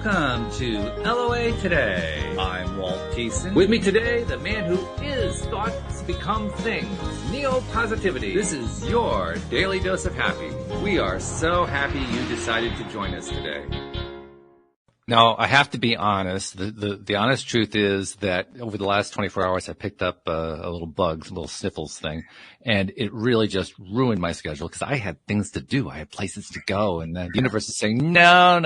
Welcome to LOA Today. I'm Walt Thiessen. With me today, the man who is thoughts become things, Neo-Positivity. This is your daily dose of happy. We are so happy you decided to join us today. Now, I have to be honest. The honest truth is that over the last 24 hours, I picked up a little bugs, a little sniffles thing, and it really just ruined my schedule because I had things to do. I had places to go, and the universe is saying, no.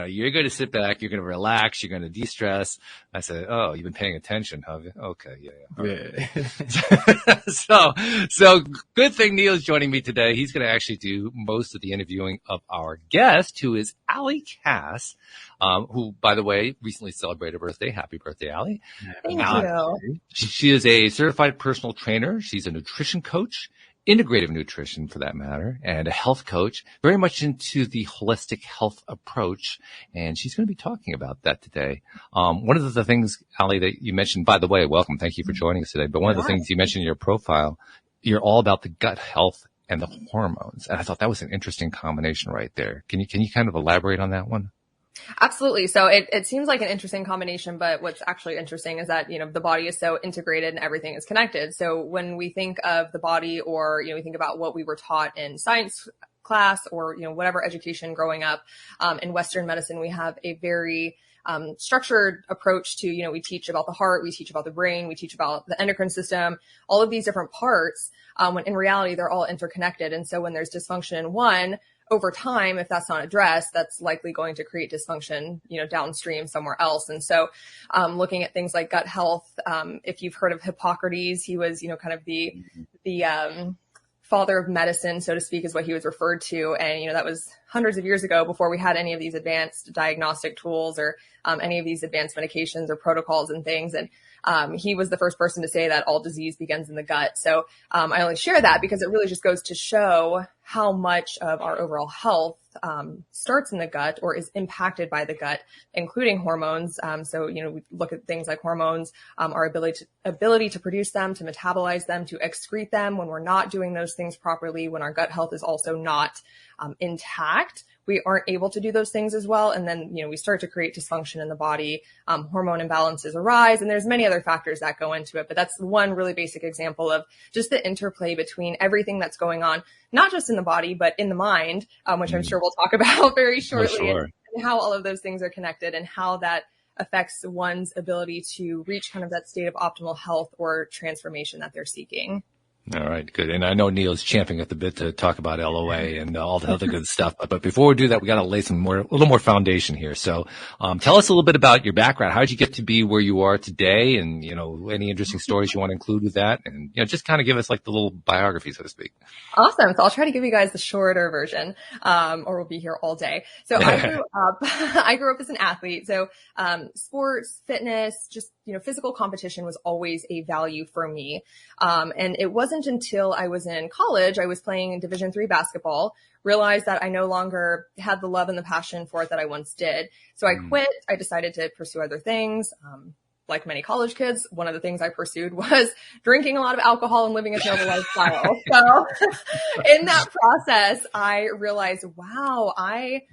You're going to sit back. You're going to relax. You're going to de-stress. I said, oh, you've been paying attention, have you? Okay, yeah. So good thing Neil's joining me today. He's going to actually do most of the interviewing of our guest, who is Allie Cass. Who, by the way, recently celebrated a birthday. Happy birthday, Allie. Thank you. She is a certified personal trainer. She's a nutrition coach, integrative nutrition for that matter, and a health coach, very much into the holistic health approach. And she's going to be talking about that today. One of the things, Allie, that you mentioned, by the way, welcome. Thank you for joining us today. But one of the things you mentioned in your profile, you're all about the gut health and the hormones. And I thought that was an interesting combination right there. Can you kind of elaborate on that one? Absolutely. So it seems like an interesting combination, but what's actually interesting is that, the body is so integrated and everything is connected. So when we think of the body or, we think about what we were taught in science class or, whatever education growing up, in Western medicine, we have a very structured approach to, we teach about the heart, we teach about the brain, we teach about the endocrine system, all of these different parts, when in reality, they're all interconnected. And so when there's dysfunction in one, over time, if that's not addressed, that's likely going to create dysfunction, downstream somewhere else. And so, looking at things like gut health, if you've heard of Hippocrates, he was, kind of the father of medicine, so to speak, is what he was referred to. And, that was hundreds of years ago before we had any of these advanced diagnostic tools or any of these advanced medications or protocols and things. And he was the first person to say that all disease begins in the gut. So I only share that because it really just goes to show how much of our overall health starts in the gut or is impacted by the gut, including hormones. So, we look at things like hormones, our ability to produce them, to metabolize them, to excrete them when we're not doing those things properly, when our gut health is also not intact. We aren't able to do those things as well. And then, we start to create dysfunction in the body, hormone imbalances arise, and there's many other factors that go into it. But that's one really basic example of just the interplay between everything that's going on, not just in the body, but in the mind, which I'm sure we'll talk about very shortly, and how all of those things are connected and how that affects one's ability to reach kind of that state of optimal health or transformation that they're seeking. All right, good. And I know Neil's champing at the bit to talk about LOA and all the other good stuff. But before we do that, we got to lay a little more foundation here. So, tell us a little bit about your background. How did you get to be where you are today? And, any interesting stories you want to include with that? And, just kind of give us like the little biography, so to speak. Awesome. So I'll try to give you guys the shorter version, or we'll be here all day. So I grew up as an athlete. So, sports, fitness, just, physical competition was always a value for me. And it wasn't until I was in college, I was playing Division III basketball, realized that I no longer had the love and the passion for it that I once did. So I quit. I decided to pursue other things. Like many college kids, one of the things I pursued was drinking a lot of alcohol and living a terrible lifestyle. So in that process, I realized, wow, I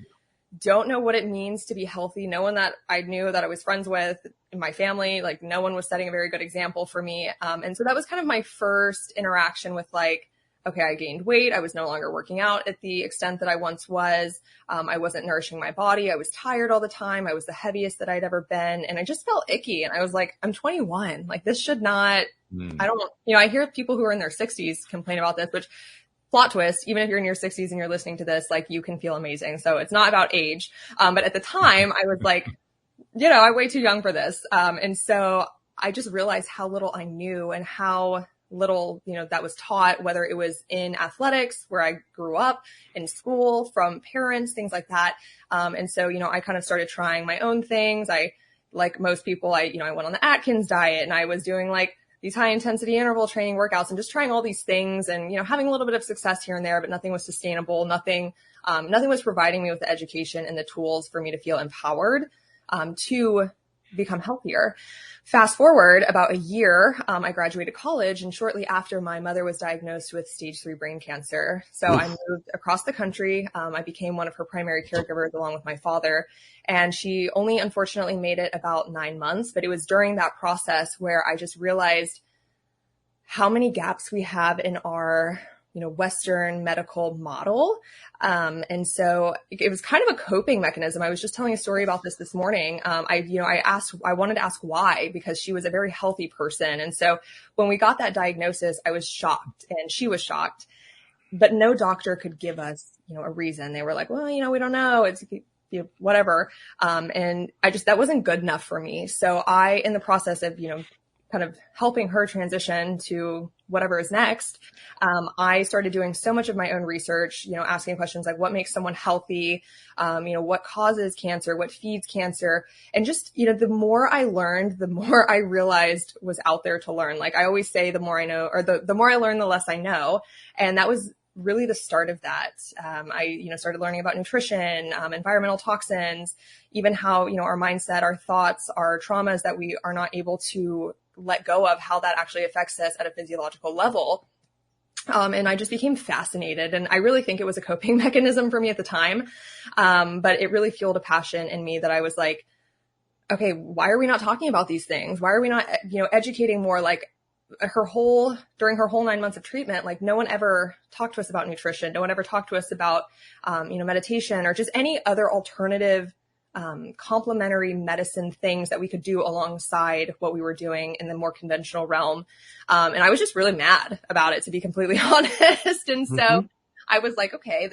don't know what it means to be healthy. No one that I knew that I was friends with in my family, like no one was setting a very good example for me. And so that was kind of my first interaction with like, okay, I gained weight. I was no longer working out at the extent that I once was. I wasn't nourishing my body. I was tired all the time. I was the heaviest that I'd ever been. And I just felt icky. And I was like, I'm 21. Like this should not, I hear people who are in their 60s complain about this, which plot twist, even if you're in your 60s and you're listening to this, like you can feel amazing. So it's not about age. But at the time I was like, I'm way too young for this. And so I just realized how little I knew and how little, that was taught, whether it was in athletics where I grew up, in school, from parents, things like that. And so, I kind of started trying my own things. Like most people, I went on the Atkins diet and I was doing like these high intensity interval training workouts and just trying all these things and, having a little bit of success here and there, but nothing was sustainable. Nothing was providing me with the education and the tools for me to feel empowered, to become healthier. Fast forward about a year, I graduated college, and shortly after, my mother was diagnosed with stage 3 brain cancer. So I moved across the country. I became one of her primary caregivers along with my father, and she only unfortunately made it about 9 months. But it was during that process where I just realized how many gaps we have in our Western medical model. And so it was kind of a coping mechanism. I was just telling a story about this morning. I wanted to ask why, because she was a very healthy person. And so when we got that diagnosis, I was shocked and she was shocked, but no doctor could give us, a reason. They were like, well, we don't know. It's whatever. And that wasn't good enough for me. So in the process of, kind of helping her transition to whatever is next, I started doing so much of my own research, asking questions like what makes someone healthy, what causes cancer, what feeds cancer. And just, the more I learned, the more I realized was out there to learn. Like I always say, the more I know, or the more I learn, the less I know. And that was really the start of that. I started learning about nutrition, environmental toxins, even how, our mindset, our thoughts, our traumas that we are not able to let go of, how that actually affects us at a physiological level. And I just became fascinated. And I really think it was a coping mechanism for me at the time. But it really fueled a passion in me that I was like, okay, why are we not talking about these things? Why are we not, educating more? Like during her whole 9 months of treatment, like no one ever talked to us about nutrition. No one ever talked to us about, meditation or just any other alternative complementary medicine things that we could do alongside what we were doing in the more conventional realm. And I was just really mad about it, to be completely honest. And so I was like, okay,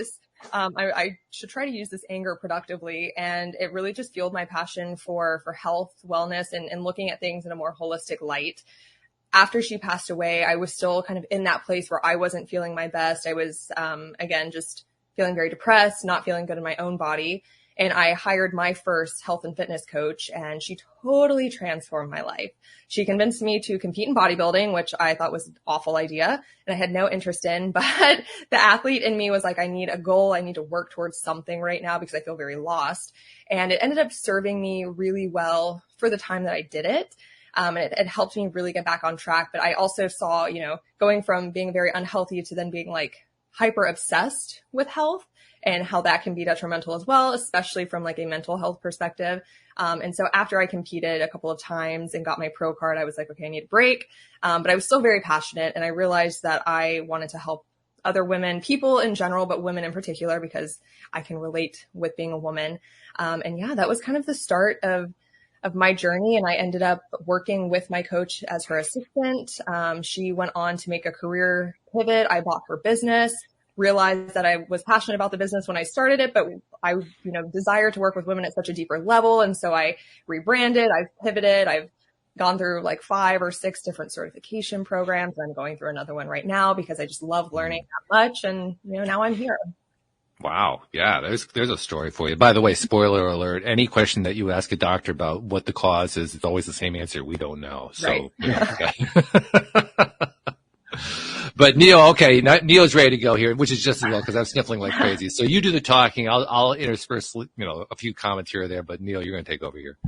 I should try to use this anger productively. And it really just fueled my passion for health, wellness, and looking at things in a more holistic light. After she passed away, I was still kind of in that place where I wasn't feeling my best. I was, again, just feeling very depressed, not feeling good in my own body. And I hired my first health and fitness coach, and she totally transformed my life. She convinced me to compete in bodybuilding, which I thought was an awful idea and I had no interest in. But the athlete in me was like, I need a goal. I need to work towards something right now because I feel very lost. And it ended up serving me really well for the time that I did it. And it helped me really get back on track. But I also saw, going from being very unhealthy to then being like hyper obsessed with health, and how that can be detrimental as well, especially from like a mental health perspective. And so after I competed a couple of times and got my pro card, I was like, okay, I need a break. But I was still very passionate. And I realized that I wanted to help other women, people in general, but women in particular, because I can relate with being a woman. And yeah, that was kind of the start of my journey. And I ended up working with my coach as her assistant. She went on to make a career pivot. I bought her business, realized that I was passionate about the business when I started it, but I, desired to work with women at such a deeper level. And so I rebranded, I've pivoted, I've gone through like 5 or 6 different certification programs. I'm going through another one right now because I just love learning that much. And, now I'm here. Wow. Yeah. There's a story for you. By the way, spoiler alert, any question that you ask a doctor about what the cause is, it's always the same answer. We don't know. So, right. Okay. But Neil, okay, Neil's ready to go here, which is just as well because I'm sniffling like crazy. So you do the talking. I'll intersperse, a few comments here or there. But Neil, you're going to take over here.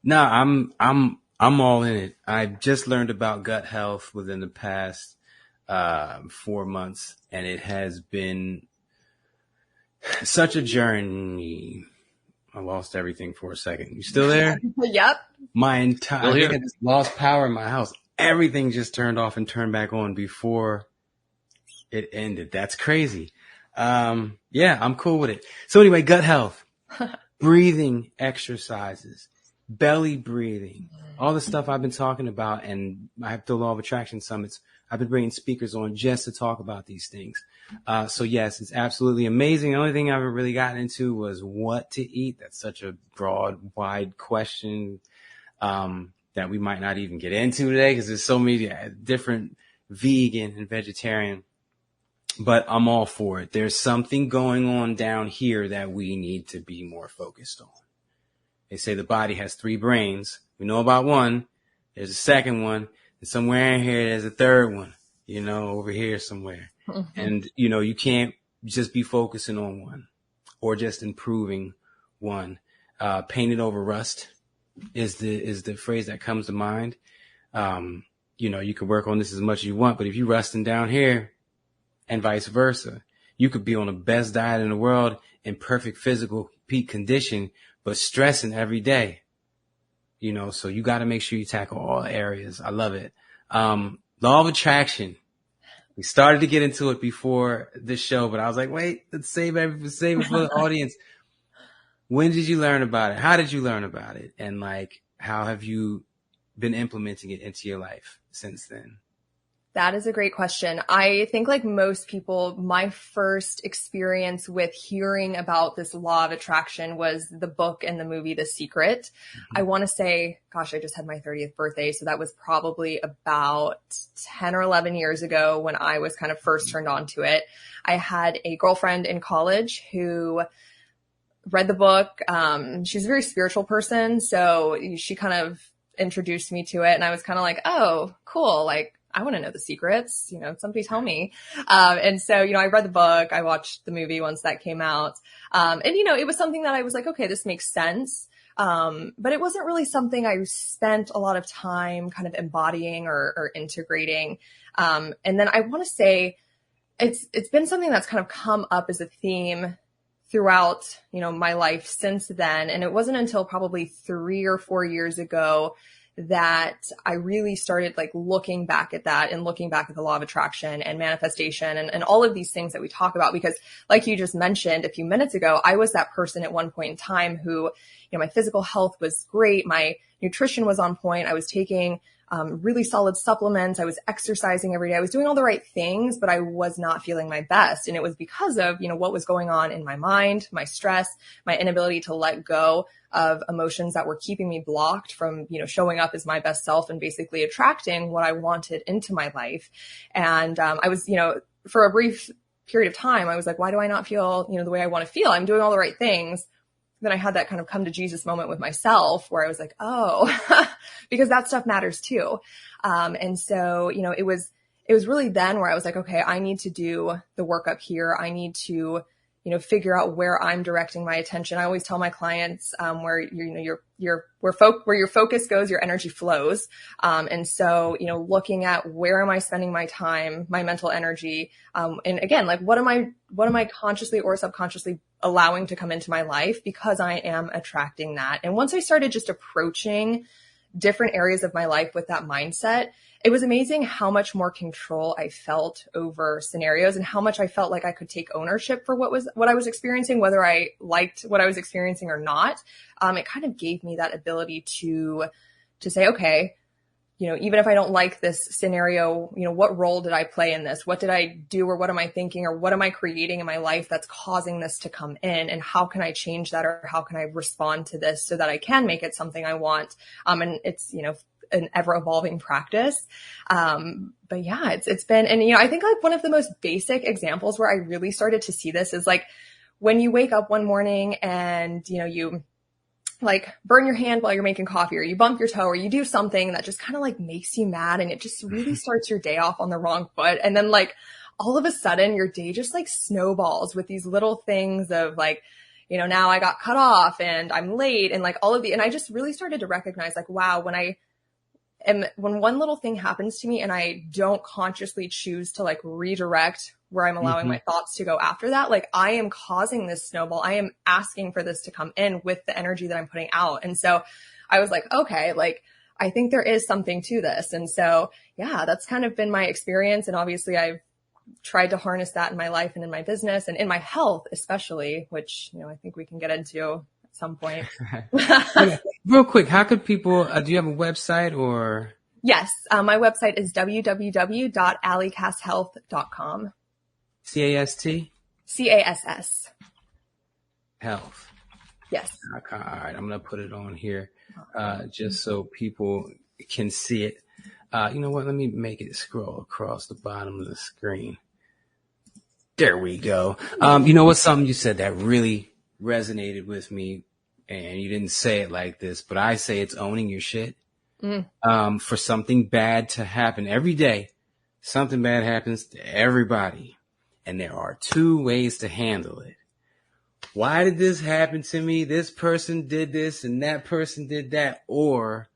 No, I'm all in it. I just learned about gut health within the past 4 months, and it has been such a journey. I lost everything for a second. You still there? Yep. I think I just lost power in my house. Everything just turned off and turned back on before it ended. That's crazy. Yeah, I'm cool with it. So anyway, gut health, breathing exercises, belly breathing, all the stuff I've been talking about. And I have the Law of Attraction summits. I've been bringing speakers on just to talk about these things. So yes, it's absolutely amazing. The only thing I haven't really gotten into was what to eat. That's such a broad, wide question. That we might not even get into today because there's so many different vegan and vegetarian, but I'm all for it. There's something going on down here that we need to be more focused on. They say the body has 3 brains. We know about one. There's a second one. And somewhere in here, there's a third one, over here somewhere. Mm-hmm. And, you can't just be focusing on one or just improving one. Painted over rust. is the phrase that comes to mind. You can work on this as much as you want, but if you're rusting down here and vice versa, you could be on the best diet in the world in perfect physical peak condition, but stressing every day. So you got to make sure you tackle all areas. I love it. Law of attraction. We started to get into it before this show, but I was like, wait, let's save it for the audience. When did you learn about it? How did you learn about it? And how have you been implementing it into your life since then? That is a great question. I think like most people, my first experience with hearing about this law of attraction was the book and the movie, The Secret. Mm-hmm. I want to say, gosh, I just had my 30th birthday. So that was probably about 10 or 11 years ago when I was kind of first turned on to it. I had a girlfriend in college who read the book. She's a very spiritual person. So she kind of introduced me to it. And I was kind of like, oh, cool. Like, I want to know the secrets, somebody tell me. And so, I read the book, I watched the movie once that came out. And it was something that I was like, okay, this makes sense. But it wasn't really something I spent a lot of time kind of embodying or integrating. And then I want to say it's been something that's kind of come up as a theme throughout, my life since then. And it wasn't until probably 3 or 4 years ago that I really started looking back at that and looking back at the law of attraction and manifestation and all of these things that we talk about, because like you just mentioned a few minutes ago, I was that person at one point in time who, my physical health was great. My nutrition was on point. I was taking really solid supplements. I was exercising every day. I was doing all the right things, but I was not feeling my best. And it was because of, what was going on in my mind, my stress, my inability to let go of emotions that were keeping me blocked from, showing up as my best self and basically attracting what I wanted into my life. And I was, for a brief period of time, I was like, why do I not feel, the way I want to feel? I'm doing all the right things. Then I had that kind of come to Jesus moment with myself where I was like, oh, because that stuff matters too. And so, it was really then where I was like, okay, I need to do the work up here. I need to, figure out where I'm directing my attention. I always tell my clients, where where your focus goes, your energy flows. And so, looking at where am I spending my time, my mental energy? And again, what am I consciously or subconsciously allowing to come into my life, because I am attracting that. And once I started just approaching different areas of my life with that mindset, it was amazing how much more control I felt over scenarios and how much I felt like I could take ownership for what I was experiencing, whether I liked what I was experiencing or not. It kind of gave me that ability to say, okay, even if I don't like this scenario, what role did I play in this? What did I do, or what am I thinking, or what am I creating in my life that's causing this to come in? And how can I change that, or how can I respond to this so that I can make it something I want? And it's, an ever evolving practice. But yeah, it's been, and I think one of the most basic examples where I really started to see this is when you wake up one morning and, you burn your hand while you're making coffee, or you bump your toe, or you do something that just kind of makes you mad, and it just really starts your day off on the wrong foot. And then all of a sudden your day just snowballs with these little things of now I got cut off and I'm late, and and I just really started to recognize wow, when one little thing happens to me and I don't consciously choose to redirect where I'm allowing my thoughts to go after that, I am causing this snowball. I am asking for this to come in with the energy that I'm putting out. And so I was like, okay, I think there is something to this. And so, yeah, that's kind of been my experience. And obviously I've tried to harness that in my life and in my business and in my health, especially, which, I think we can get into at some point. Real quick, how could people, do you have a website or? Yes. My website is www.alliecasthealth.com. C-A-S-T? C-A-S-S. Health. Yes. Okay, all right. I'm going to put it on here just so people can see it. You know what? Let me make it scroll across the bottom of the screen. There we go. You know what? Something you said that really resonated with me, and you didn't say it like this, but I say it's owning your shit. For something bad to happen every day, something bad happens to everybody. And there are two ways to handle it. why did this happen to me? This person did this and that person did that. Or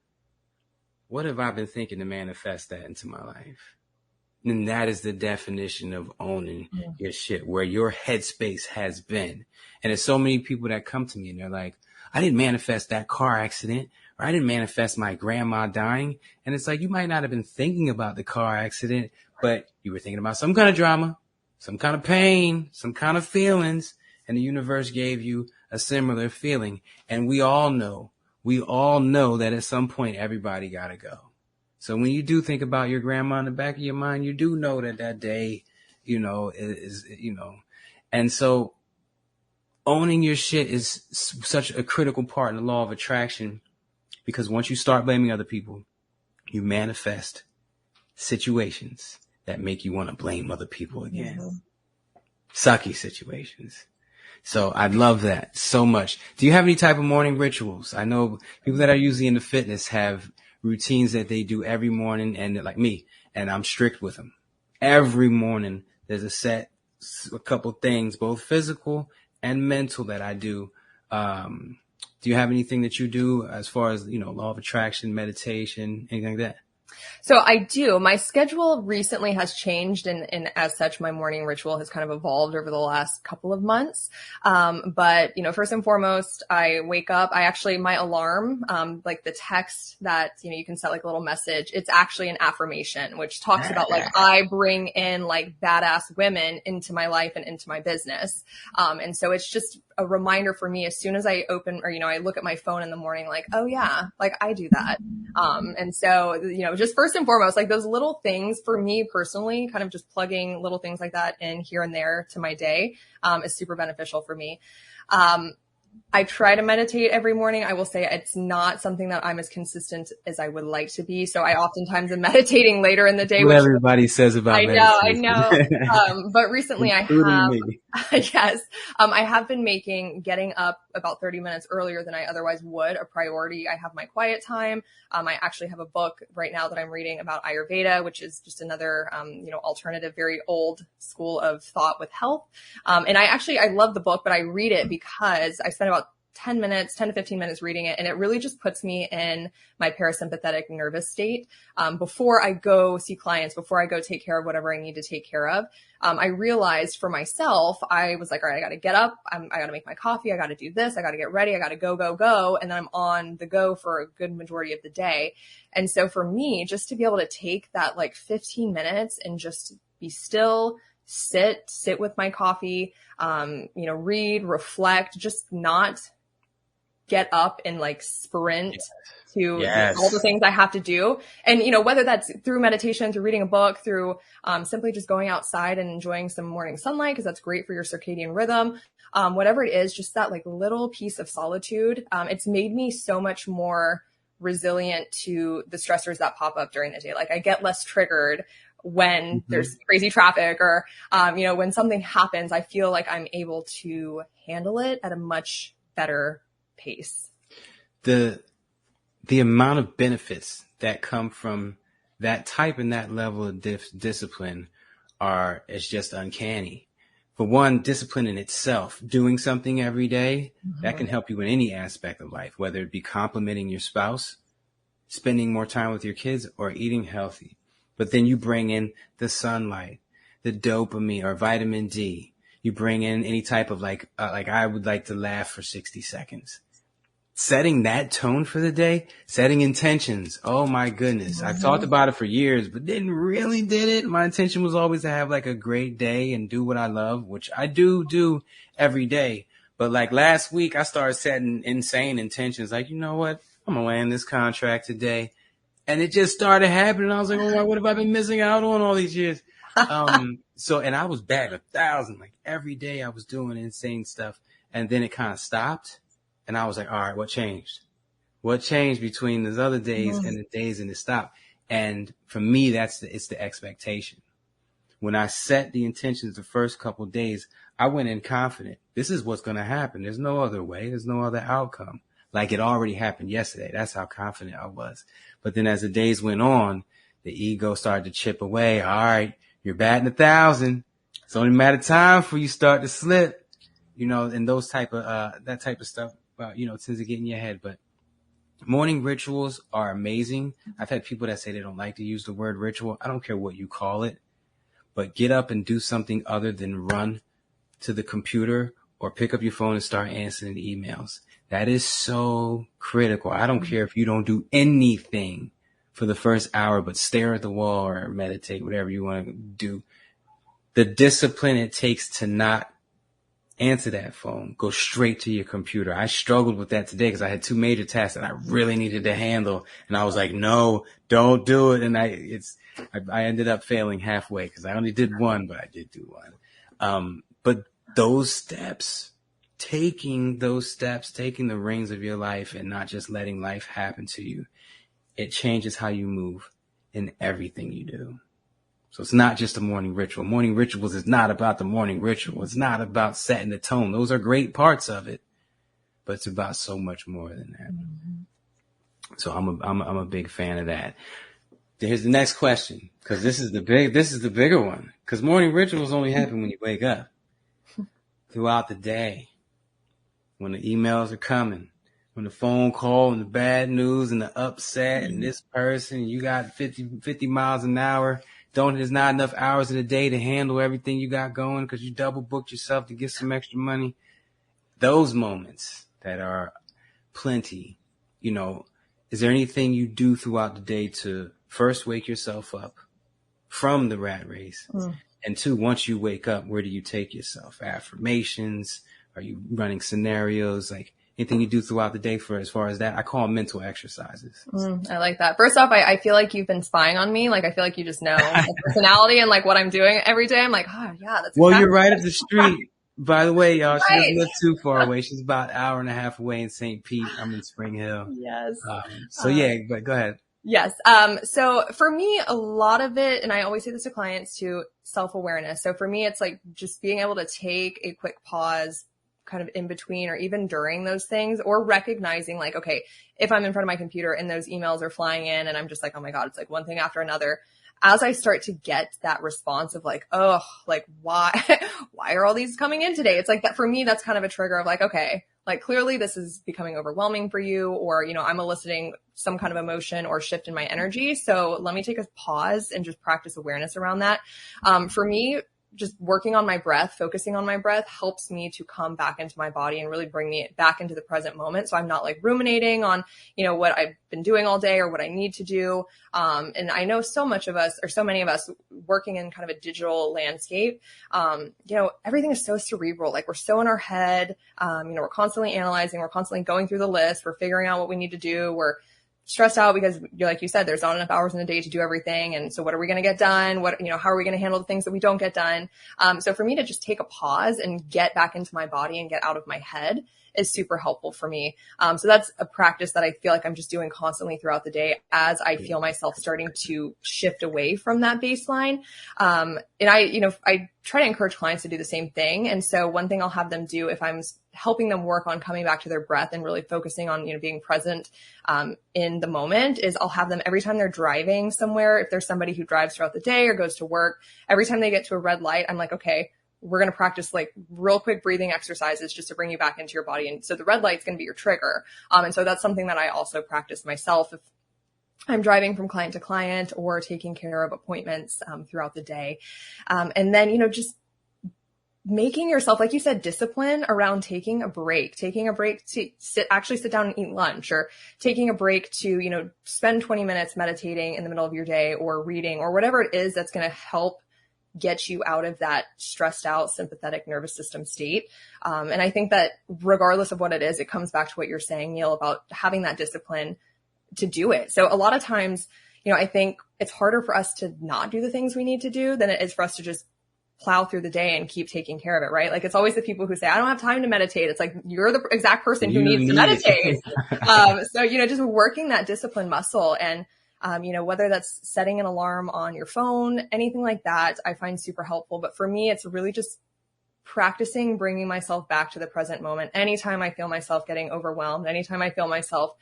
what have I been thinking to manifest that into my life? And that is the definition of owning your shit, where your headspace has been. And there's so many people that come to me and they're like, I didn't manifest that car accident, or I didn't manifest my grandma dying. And it's like, you might not have been thinking about the car accident, but you were thinking about some kind of drama, some kind of pain, some kind of feelings. And the universe gave you a similar feeling. And we all know that at some point, everybody got to go. So when you do think about your grandma in the back of your mind, you do know that day, is. And so owning your shit is such a critical part in the law of attraction, because once you start blaming other people, you manifest situations that make you want to blame other people again. Mm-hmm. Sucky situations. So I love that so much. Do you have any type of morning rituals? I know people that are usually into fitness have routines that they do every morning, and like me, and I'm strict with them. Every morning there's a couple things, both physical and mental, that I do. Do you have anything that you do as far as, law of attraction, meditation, anything like that? So I do. My schedule recently has changed, and as such, my morning ritual has kind of evolved over the last couple of months. But first and foremost, I wake up. My alarm, like the text that, you can set like a little message. It's actually an affirmation, which talks about like, I bring in like badass women into my life and into my business. And so it's just a reminder for me as soon as I open, or, I look at my phone in the morning, like, oh yeah, like I do that. And so, just first and foremost, like those little things for me personally, kind of just plugging little things like that in here and there to my day, is super beneficial for me. I try to meditate every morning. I will say it's not something that I'm as consistent as I would like to be. So I oftentimes am meditating later in the day. What everybody says about meditation. I know. But recently I have, yes, I have been making getting up about 30 minutes earlier than I otherwise would a priority. I have my quiet time. I actually have a book right now that I'm reading about Ayurveda, which is just another, alternative, very old school of thought with health. And I love the book, but I read it because I spend about 10 to 15 minutes reading it. And it really just puts me in my parasympathetic nervous state. Before I go see clients, before I go take care of whatever I need to take care of, I realized for myself, I was like, all right, I got to get up. I got to make my coffee. I got to do this. I got to get ready. I got to go. And then I'm on the go for a good majority of the day. And so for me, just to be able to take that like 15 minutes and just be still, sit with my coffee, read, reflect, just not get up and like sprint to all the things I have to do. And, whether that's through meditation, through reading a book, through simply just going outside and enjoying some morning sunlight, because that's great for your circadian rhythm. Whatever it is, just that like little piece of solitude. It's made me so much more resilient to the stressors that pop up during the day. Like I get less triggered when there's crazy traffic or, when something happens. I feel like I'm able to handle it at a much better pace. The amount of benefits that come from that type and that level of discipline is just uncanny. For one, discipline in itself, doing something every day, that can help you in any aspect of life, whether it be complimenting your spouse, spending more time with your kids, or eating healthy. But then you bring in the sunlight, the dopamine or vitamin D. You bring in any type of like I would like to laugh for 60 seconds. Setting that tone for the day, setting intentions. Oh my goodness. I've talked about it for years, but didn't really did it. My intention was always to have like a great day and do what I love, which I do every day. But like last week, I started setting insane intentions. Like, you know what? I'm going to land this contract today. And it just started happening. I was like, oh my, what have I been missing out on all these years? And I was batting 1,000. Like every day I was doing insane stuff. And then it kind of stopped. And I was like, all right, what changed? What changed between those other days and the days and it stopped? And for me, it's the expectation. When I set the intentions the first couple of days, I went in confident. This is what's going to happen. There's no other way. There's no other outcome. Like it already happened yesterday. That's how confident I was. But then as the days went on, the ego started to chip away. All right, you're batting 1,000. It's only a matter of time before you start to slip. and those type of, that type of stuff, tends to get in your head. But morning rituals are amazing. I've had people that say they don't like to use the word ritual. I don't care what you call it, but get up and do something other than run to the computer or pick up your phone and start answering the emails. That is so critical. I don't care if you don't do anything for the first hour, but stare at the wall or meditate, whatever you want to do. The discipline it takes to not answer that phone, go straight to your computer. I struggled with that today because I had 2 major tasks that I really needed to handle. And I was like, no, don't do it. And I ended up failing halfway because I only did one, but I did do one. But those steps, taking the reins of your life and not just letting life happen to you, it changes how you move in everything you do. So it's not just a morning ritual. Morning rituals is not about the morning ritual. It's not about setting the tone. Those are great parts of it, but it's about so much more than that. Mm-hmm. So I'm a big fan of that. Here's the next question, because this is the bigger one. Because morning rituals only happen when you wake up. Throughout the day, when the emails are coming, when the phone call and the bad news and the upset and this person, you got 50 miles an hour. There's not enough hours in the day to handle everything you got going because you double booked yourself to get some extra money. Those moments that are plenty, is there anything you do throughout the day to first wake yourself up from the rat race? And 2, once you wake up, where do you take yourself? Affirmations? Are you running scenarios? Like anything you do throughout the day as far as that? I call them mental exercises. I like that. First off, I feel like you've been spying on me. Like, I feel like you just know my personality and like what I'm doing every day. I'm like, oh yeah, that's well, you're right up the street. By the way, y'all, she doesn't live too far away. She's about an hour and a half away in St. Pete. I'm in Spring Hill. Yes. But go ahead. Yes. So for me, a lot of it, and I always say this to clients too, self-awareness. So for me, it's like just being able to take a quick pause kind of in between or even during those things, or recognizing like, okay, if I'm in front of my computer and those emails are flying in and I'm just like, oh my God, it's like one thing after another. As I start to get that response of like, oh, like why are all these coming in today? It's like that for me, that's kind of a trigger of like, okay, like clearly this is becoming overwhelming for you, or, I'm eliciting some kind of emotion or shift in my energy. So let me take a pause and just practice awareness around that. For me, just working on my breath, focusing on my breath helps me to come back into my body and really bring me back into the present moment. So I'm not like ruminating on, what I've been doing all day or what I need to do. And I know so many of us working in kind of a digital landscape, everything is so cerebral. Like we're so in our head. We're constantly analyzing, we're constantly going through the list. We're figuring out what we need to do. We're stressed out because like you said, there's not enough hours in the day to do everything. And so what are we going to get done? How are we going to handle the things that we don't get done? So for me to just take a pause and get back into my body and get out of my head is super helpful for me. So that's a practice that I feel like I'm just doing constantly throughout the day as I feel myself starting to shift away from that baseline. And I try to encourage clients to do the same thing. And so one thing I'll have them do if I'm helping them work on coming back to their breath and really focusing on, being present, in the moment is I'll have them every time they're driving somewhere. If there's somebody who drives throughout the day or goes to work, every time they get to a red light, I'm like, okay, we're going to practice like real quick breathing exercises just to bring you back into your body. And so the red light's going to be your trigger. And so that's something that I also practice myself if I'm driving from client to client or taking care of appointments throughout the day. And then, just making yourself, like you said, discipline around taking a break to sit down and eat lunch, or taking a break to, spend 20 minutes meditating in the middle of your day or reading or whatever it is that's going to help get you out of that stressed out sympathetic nervous system state. And I think that regardless of what it is, it comes back to what you're saying, Neil, about having that discipline to do it. So a lot of times, I think it's harder for us to not do the things we need to do than it is for us to just plow through the day and keep taking care of it, right? Like it's always the people who say, I don't have time to meditate. It's like, you're the exact person who needs to meditate. So, just working that discipline muscle and, whether that's setting an alarm on your phone, anything like that, I find super helpful. But for me, it's really just practicing bringing myself back to the present moment. Anytime I feel myself getting overwhelmed, anytime I feel myself,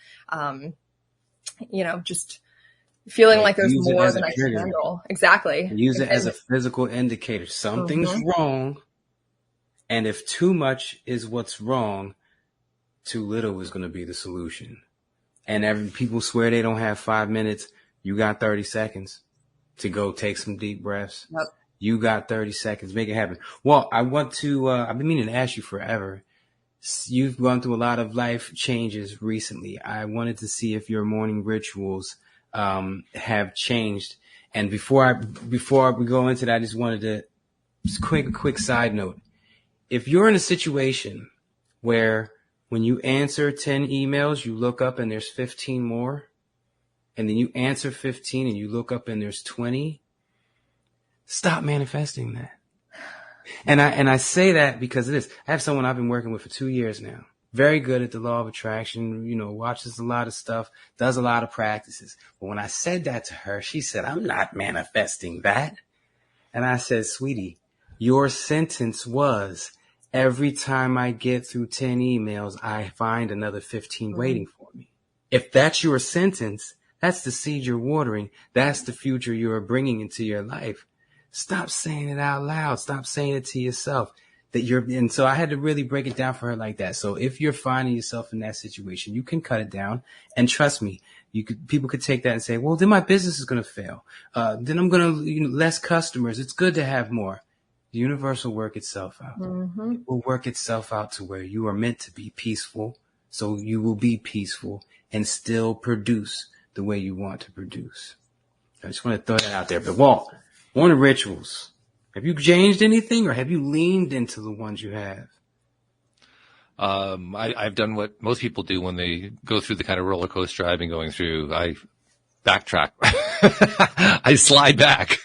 just feeling like there's more than I can handle. Exactly. Use it as a physical indicator. Something's wrong. And if too much is what's wrong, too little is going to be the solution. And people swear they don't have 5 minutes. You got 30 seconds to go take some deep breaths. Yep. You got 30 seconds. Make it happen. Well, I want to, I've been meaning to ask you forever. You've gone through a lot of life changes recently. I wanted to see if your morning rituals have changed. And before we go into that, I just wanted to just quick side note. If you're in a situation where when you answer 10 emails, you look up and there's 15 more, and then you answer 15 and you look up and there's 20, stop manifesting that. And I say that because of this. I have someone I've been working with for 2 years now. Very good at the law of attraction, watches a lot of stuff, does a lot of practices. But when I said that to her, she said, I'm not manifesting that. And I said, sweetie, your sentence was, every time I get through 10 emails, I find another 15 waiting for me. If that's your sentence, that's the seed you're watering. That's the future you're bringing into your life. Stop saying it out loud. Stop saying it to yourself. And so I had to really break it down for her like that. So if you're finding yourself in that situation, you can cut it down. And trust me, people could take that and say, well, then my business is going to fail. Then I'm going to, less customers. It's good to have more. The universe will work itself out. Mm-hmm. It will work itself out to where you are meant to be peaceful. So you will be peaceful and still produce the way you want to produce. I just want to throw that out there. But Walt, on the rituals, have you changed anything or have you leaned into the ones you have? I've done what most people do when they go through the kind of roller coaster I've been going through. I backtrack. I slide back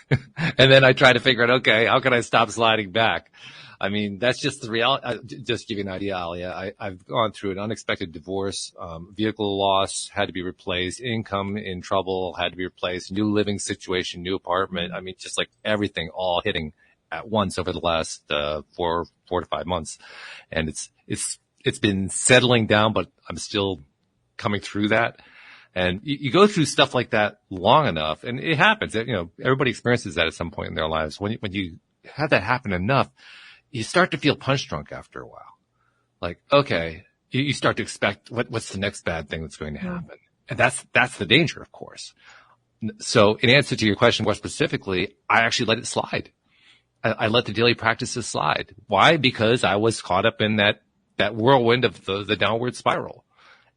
and then I try to figure out, okay, how can I stop sliding back? I mean, that's just the reality. Just to give you an idea, Allie, I've gone through an unexpected divorce, vehicle loss had to be replaced, income in trouble had to be replaced, new living situation, new apartment. I mean, just like everything all hitting at once over the last 4 to 5 months. And it's been settling down, but I'm still coming through that. And you go through stuff like that long enough, and it happens. Everybody experiences that at some point in their lives. When you have that happen enough, you start to feel punch drunk after a while. Like, okay, you start to expect what's the next bad thing that's going to happen. And that's the danger, of course. So in answer to your question more specifically, I actually let it slide. I let the daily practices slide. Why? Because I was caught up in that whirlwind of the downward spiral.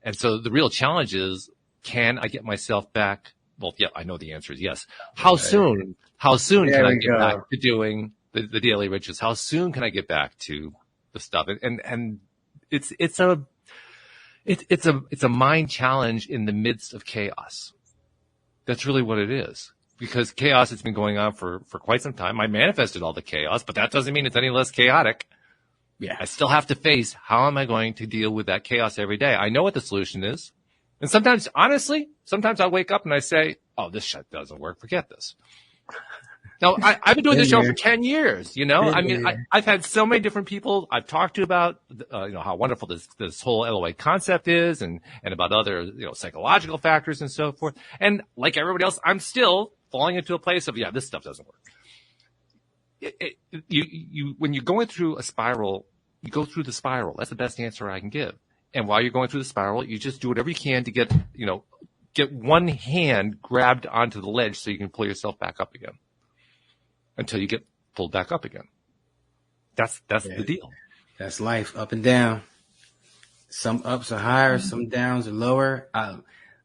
And so the real challenge is, can I get myself back? Well, yeah, I know the answer is yes. How soon can I get back to doing the daily rituals? How soon can I get back to the stuff? And it's a mind challenge in the midst of chaos. That's really what it is. Because chaos has been going on for quite some time. I manifested all the chaos, but that doesn't mean it's any less chaotic. Yeah, I still have to face, how am I going to deal with that chaos every day? I know what the solution is. And sometimes, honestly, I wake up and I say, oh, this shit doesn't work. Forget this. Now, I've been doing this show for 10 years, I mean, I've had so many different people I've talked to about, how wonderful this whole LOA concept is and about other, psychological factors and so forth. And like everybody else, I'm still falling into a place of, this stuff doesn't work. When you're going through a spiral, you go through the spiral. That's the best answer I can give. And while you're going through the spiral, you just do whatever you can to get one hand grabbed onto the ledge so you can pull yourself back up again until you get pulled back up again. That's the deal. That's life, up and down. Some ups are higher, some downs are lower.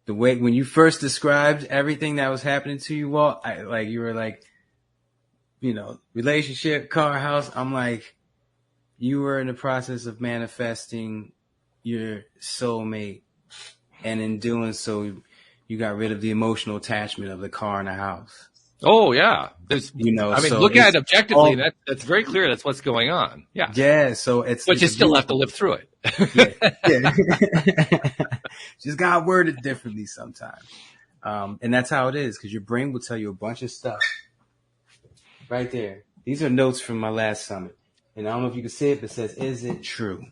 The way when you first described everything that was happening to you, Walt, you were like, relationship, car, house. I'm like, you were in the process of manifesting your soulmate, and in doing so, you got rid of the emotional attachment of the car and the house. Oh yeah, look at it objectively. That's very clear. That's what's going on. Yeah. Yeah. So but you still have to live through it. Yeah. Just got worded differently sometimes. And that's how it is, because your brain will tell you a bunch of stuff. Right there. These are notes from my last summit. And I don't know if you can see it, but it says, is it true?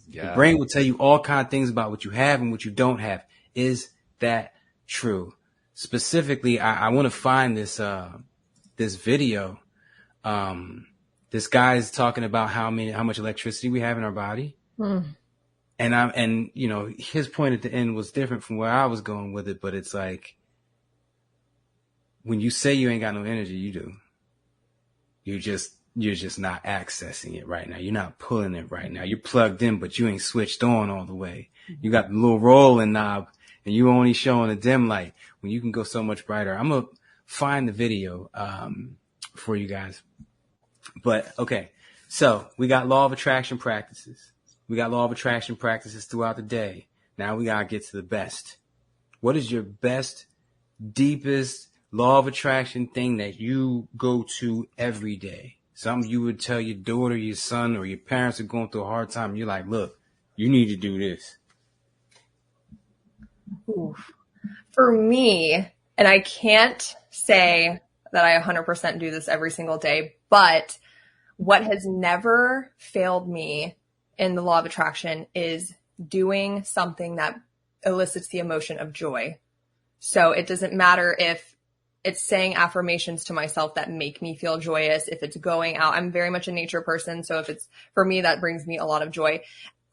Yeah. The brain will tell you all kinds of things about what you have and what you don't have. Is that true? Specifically, I want to find this video. this guy is talking about how much electricity we have in our body. And you know, his point at the end was different from where I was going with it, but it's like, when you say you ain't got no energy, you do. You're just not accessing it right now. You're not pulling it right now. You're plugged in, but you ain't switched on all the way. You got the little rolling knob and you only showing a dim light when you can go so much brighter. I'm going to find the video, for you guys. But okay. So we got law of attraction practices. We got law of attraction practices throughout the day. Now we got to get to the best. What is your best, deepest law of attraction thing that you go to every day? Something you would tell your daughter, your son, or your parents are going through a hard time. You're like, look, you need to do this. Oof. For me, and I can't say that I 100% do this every single day, but what has never failed me in the law of attraction is doing something that elicits the emotion of joy. So it doesn't matter if it's saying affirmations to myself that make me feel joyous, if it's going out. I'm very much a nature person. So if it's, for me, that brings me a lot of joy.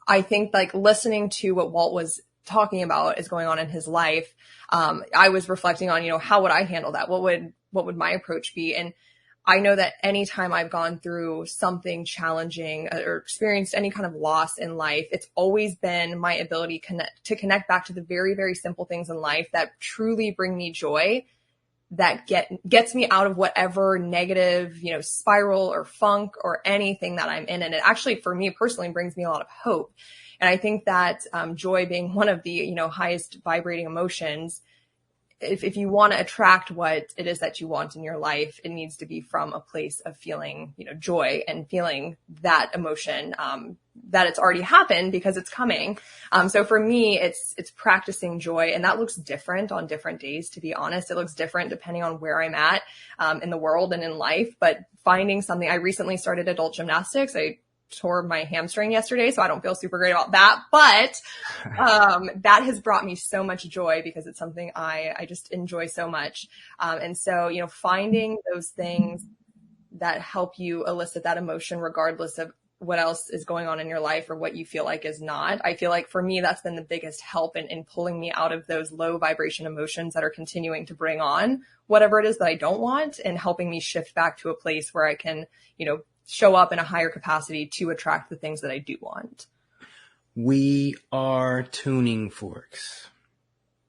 I think like listening to what Walt was talking about is going on in his life. I was reflecting on, you know, how would I handle that? What would my approach be? And I know that anytime I've gone through something challenging or experienced any kind of loss in life, it's always been my ability to connect back to the very, very simple things in life that truly bring me joy, that gets me out of whatever negative, you know, spiral or funk or anything that I'm in. And it actually, for me personally, brings me a lot of hope. And I think that joy being one of the, you know, highest vibrating emotions, if you want to attract what it is that you want in your life, it needs to be from a place of feeling, you know, joy and feeling that emotion, that it's already happened because it's coming. So for me, it's practicing joy, and that looks different on different days, to be honest. It looks different depending on where I'm at, in the world and in life, but finding something. I recently started adult gymnastics. I tore my hamstring yesterday, so I don't feel super great about that, but that has brought me so much joy because it's something I just enjoy so much. And so, you know, finding those things that help you elicit that emotion regardless of what else is going on in your life or what you feel like is not. I feel like for me, that's been the biggest help in pulling me out of those low vibration emotions that are continuing to bring on whatever it is that I don't want, and helping me shift back to a place where I can, you know, show up in a higher capacity to attract the things that I do want. We are tuning forks.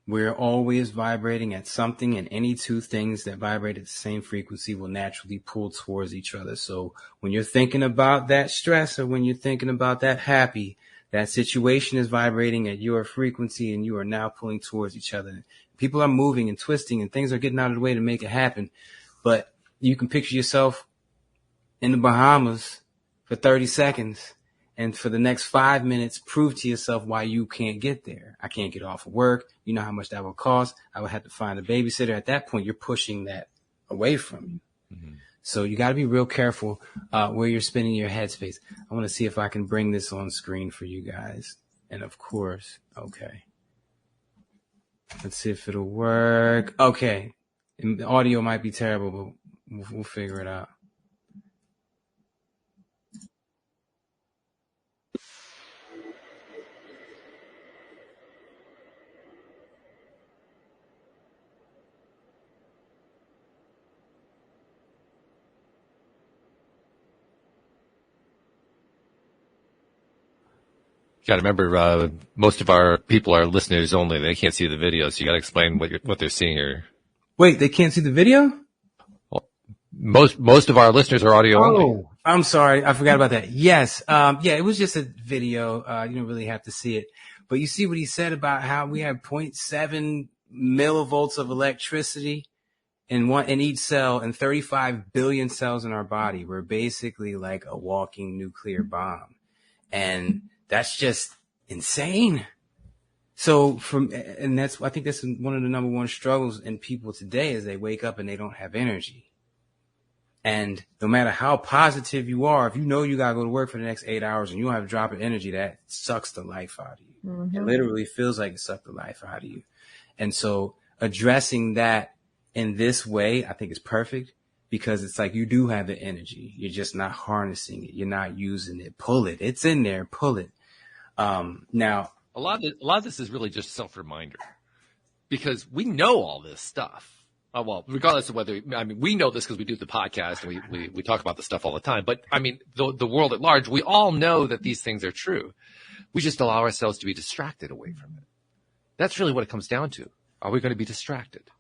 We're always vibrating at something, and any two things that vibrate at the same frequency will naturally pull towards each other. So when you're thinking about that stress, or when you're thinking about that happy, that situation is vibrating at your frequency, and you are now pulling towards each other. People are moving and twisting, and things are getting out of the way to make it happen. But you can picture yourself in the Bahamas for 30 seconds, and for the next 5 minutes, prove to yourself why you can't get there. I can't get off of work. You know how much that would cost. I would have to find a babysitter. At that point, you're pushing that away from you. Mm-hmm. So you got to be real careful where you're spending your headspace. I want to see if I can bring this on screen for you guys. And of course, okay. Let's see if it'll work. Okay. And the audio might be terrible, but we'll figure it out. You got to remember, most of our people are listeners only. They can't see the video, so you got to explain what they're seeing here. Wait, they can't see the video? Well, most of our listeners are audio only. Oh, I'm sorry. I forgot about that. Yes. Yeah, it was just a video. You don't really have to see it. But you see what he said about how we have 0.7 millivolts of electricity in each cell, and 35 billion cells in our body. We're basically like a walking nuclear bomb. And that's just insane. So I think that's one of the number one struggles in people today, is they wake up and they don't have energy. And no matter how positive you are, if you know you got to go to work for the next 8 hours and you don't have a drop of energy, that sucks the life out of you. Mm-hmm. It literally feels like it sucked the life out of you. And so addressing that in this way, I think is perfect. because it's like you do have the energy. You're just not harnessing it. You're not using it. Pull it. It's in there. Pull it. Now, a lot of this is really just self-reminder, because we know all this stuff. Well, regardless of whether, I mean, we know this because we do the podcast and we talk about this stuff all the time. But I mean, the world at large, we all know that these things are true. We just allow ourselves to be distracted away from it. That's really what it comes down to. Are we going to be distracted,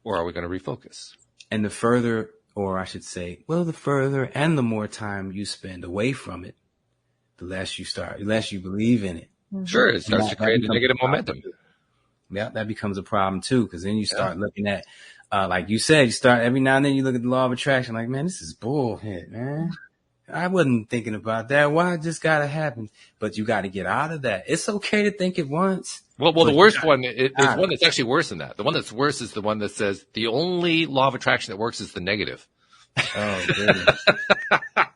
or are we going to refocus? And the further, or I should say, well, the further and the more time you spend away from it, the less you believe in it. Sure, it starts to create a negative momentum. Yeah, that becomes a problem too, because then you start looking at, like you said, you start every now and then you look at the law of attraction, like, man, this is bullshit, man. I wasn't thinking about that. Why it just gotta happen? But you got to get out of that. It's okay to think it once. Well, the worst one is one that's actually worse than that. The one that's worse is the one that says the only law of attraction that works is the negative. Oh, goodness.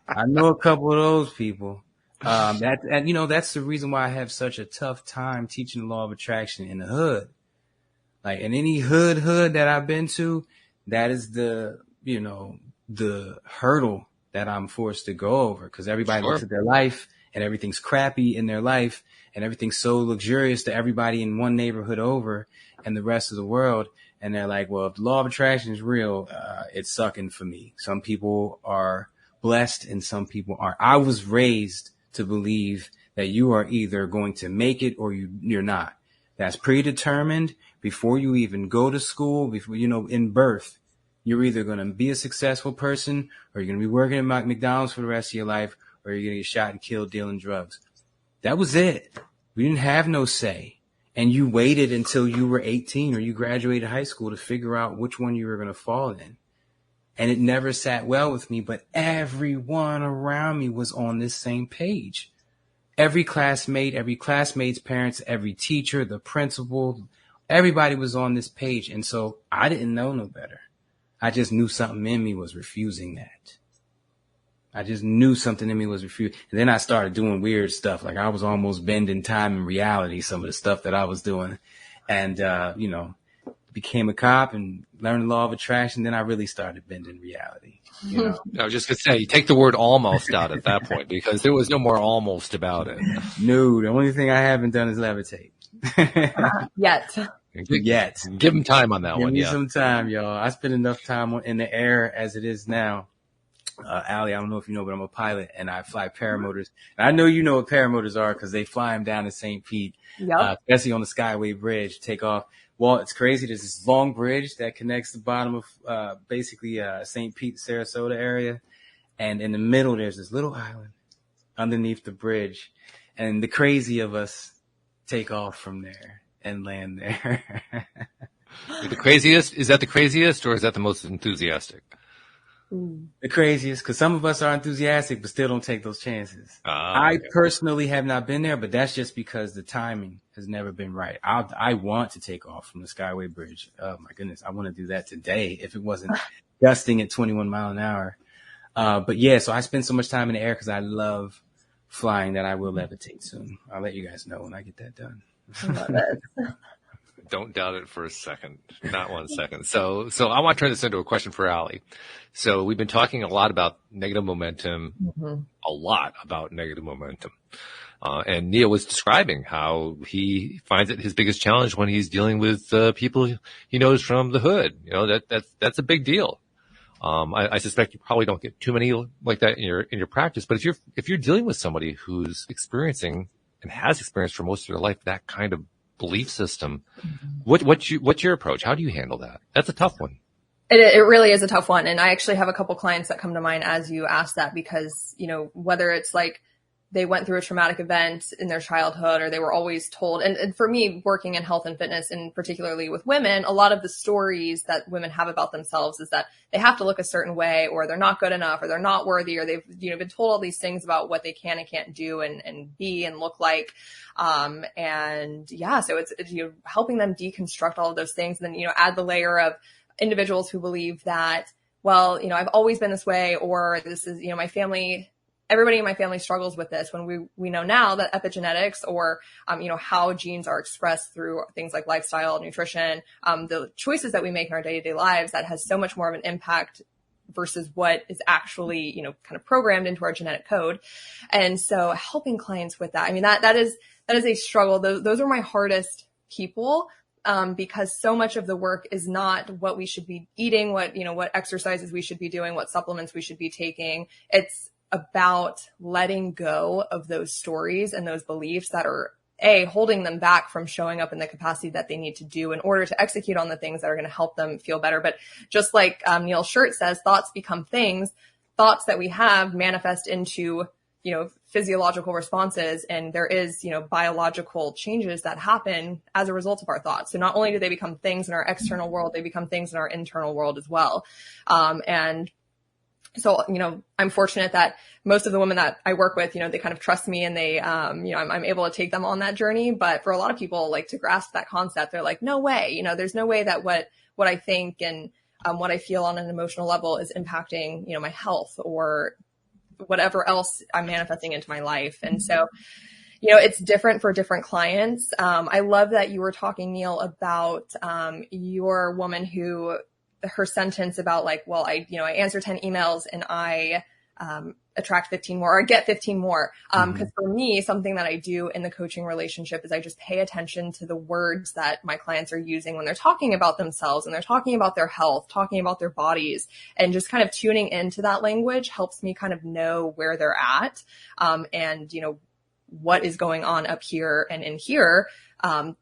I know a couple of those people. That's the reason why I have such a tough time teaching the law of attraction in the hood. Like in any hood that I've been to, that is the hurdle that I'm forced to go over, because everybody looks at their life and everything's crappy in their life and everything's so luxurious to everybody in one neighborhood over and the rest of the world. And they're like, well, if the law of attraction is real, it's sucking for me. Some people are blessed and some people aren't. I was raised to believe that you are either going to make it or you're not. That's predetermined before you even go to school, before, in birth. You're either going to be a successful person or you're going to be working at McDonald's for the rest of your life, or you're going to get shot and killed dealing drugs. That was it. We didn't have no say. And you waited until you were 18 or you graduated high school to figure out which one you were going to fall in. And it never sat well with me, but everyone around me was on this same page. Every classmate, every classmate's parents, every teacher, the principal, everybody was on this page. And so I didn't know no better. I just knew something in me was refusing that. And then I started doing weird stuff. Like I was almost bending time and reality, some of the stuff that I was doing. And, became a cop and learned the law of attraction. Then I really started bending reality. I was just going to say, take the word almost out at that point, because there was no more almost about it. No, the only thing I haven't done is levitate. Yet. Give him time on that one. Give me some time, y'all. I spend enough time in the air as it is now. Allie, I don't know if you know, but I'm a pilot and I fly paramotors. And I know you know what paramotors are because they fly them down to St. Pete, especially on the Skyway Bridge, take off. Well, it's crazy. There's this long bridge that connects the bottom of St. Pete, Sarasota area. And in the middle, there's this little island underneath the bridge. And the crazy of us take off from there and land there. The craziest? Is that the craziest, or is that the most enthusiastic? The craziest, because some of us are enthusiastic but still don't take those chances. I personally have not been there, but that's just because the timing has never been right. I want to take off from the Skyway Bridge. Oh my goodness, I want to do that today if it wasn't gusting at 21 miles an hour. But yeah, so I spend so much time in the air because I love flying that I will levitate soon. I'll let you guys know when I get that done. I love it. Don't doubt it for a second. Not 1 second. So I want to turn this into a question for Allie. So we've been talking a lot about negative momentum, and Neil was describing how he finds it his biggest challenge when he's dealing with people he knows from the hood. That's a big deal. I suspect you probably don't get too many like that in your practice, but if you're dealing with somebody who's experiencing and has experienced for most of their life that kind of belief system, what's your approach? How do you handle that? That's a tough one. It really is a tough one. And I actually have a couple clients that come to mind as you ask that, because, whether it's like they went through a traumatic event in their childhood or they were always told. And for me, working in health and fitness, and particularly with women, a lot of the stories that women have about themselves is that they have to look a certain way, or they're not good enough, or they're not worthy, or they've, been told all these things about what they can and can't do and be and look like. So it's helping them deconstruct all of those things. And then, add the layer of individuals who believe that, well, I've always been this way, or this is, my family, everybody in my family struggles with this, when we know now that epigenetics, or, how genes are expressed through things like lifestyle, nutrition, the choices that we make in our day-to-day lives, that has so much more of an impact versus what is actually, kind of programmed into our genetic code. And so helping clients with that, I mean, that is a struggle. Those are my hardest people. Because so much of the work is not what we should be eating, what exercises we should be doing, what supplements we should be taking. It's about letting go of those stories and those beliefs that are holding them back from showing up in the capacity that they need to do in order to execute on the things that are going to help them feel better. But just like Neil Shirt says, thoughts become things. Thoughts that we have manifest into physiological responses, and there is, biological changes that happen as a result of our thoughts. So not only do they become things in our external world, they become things in our internal world as well. And so, I'm fortunate that most of the women that I work with, they kind of trust me and they, I'm able to take them on that journey. But for a lot of people, like, to grasp that concept, they're like, no way, there's no way that what I think and what I feel on an emotional level is impacting, my health or whatever else I'm manifesting into my life. And so, it's different for different clients. I love that you were talking, Neil, about your woman who, her sentence about like, well, I answer 10 emails and I attract 15 more or get 15 more. Because for me, something that I do in the coaching relationship is I just pay attention to the words that my clients are using when they're talking about themselves and they're talking about their health, talking about their bodies, and just kind of tuning into that language helps me kind of know where they're at. And what is going on up here and in here,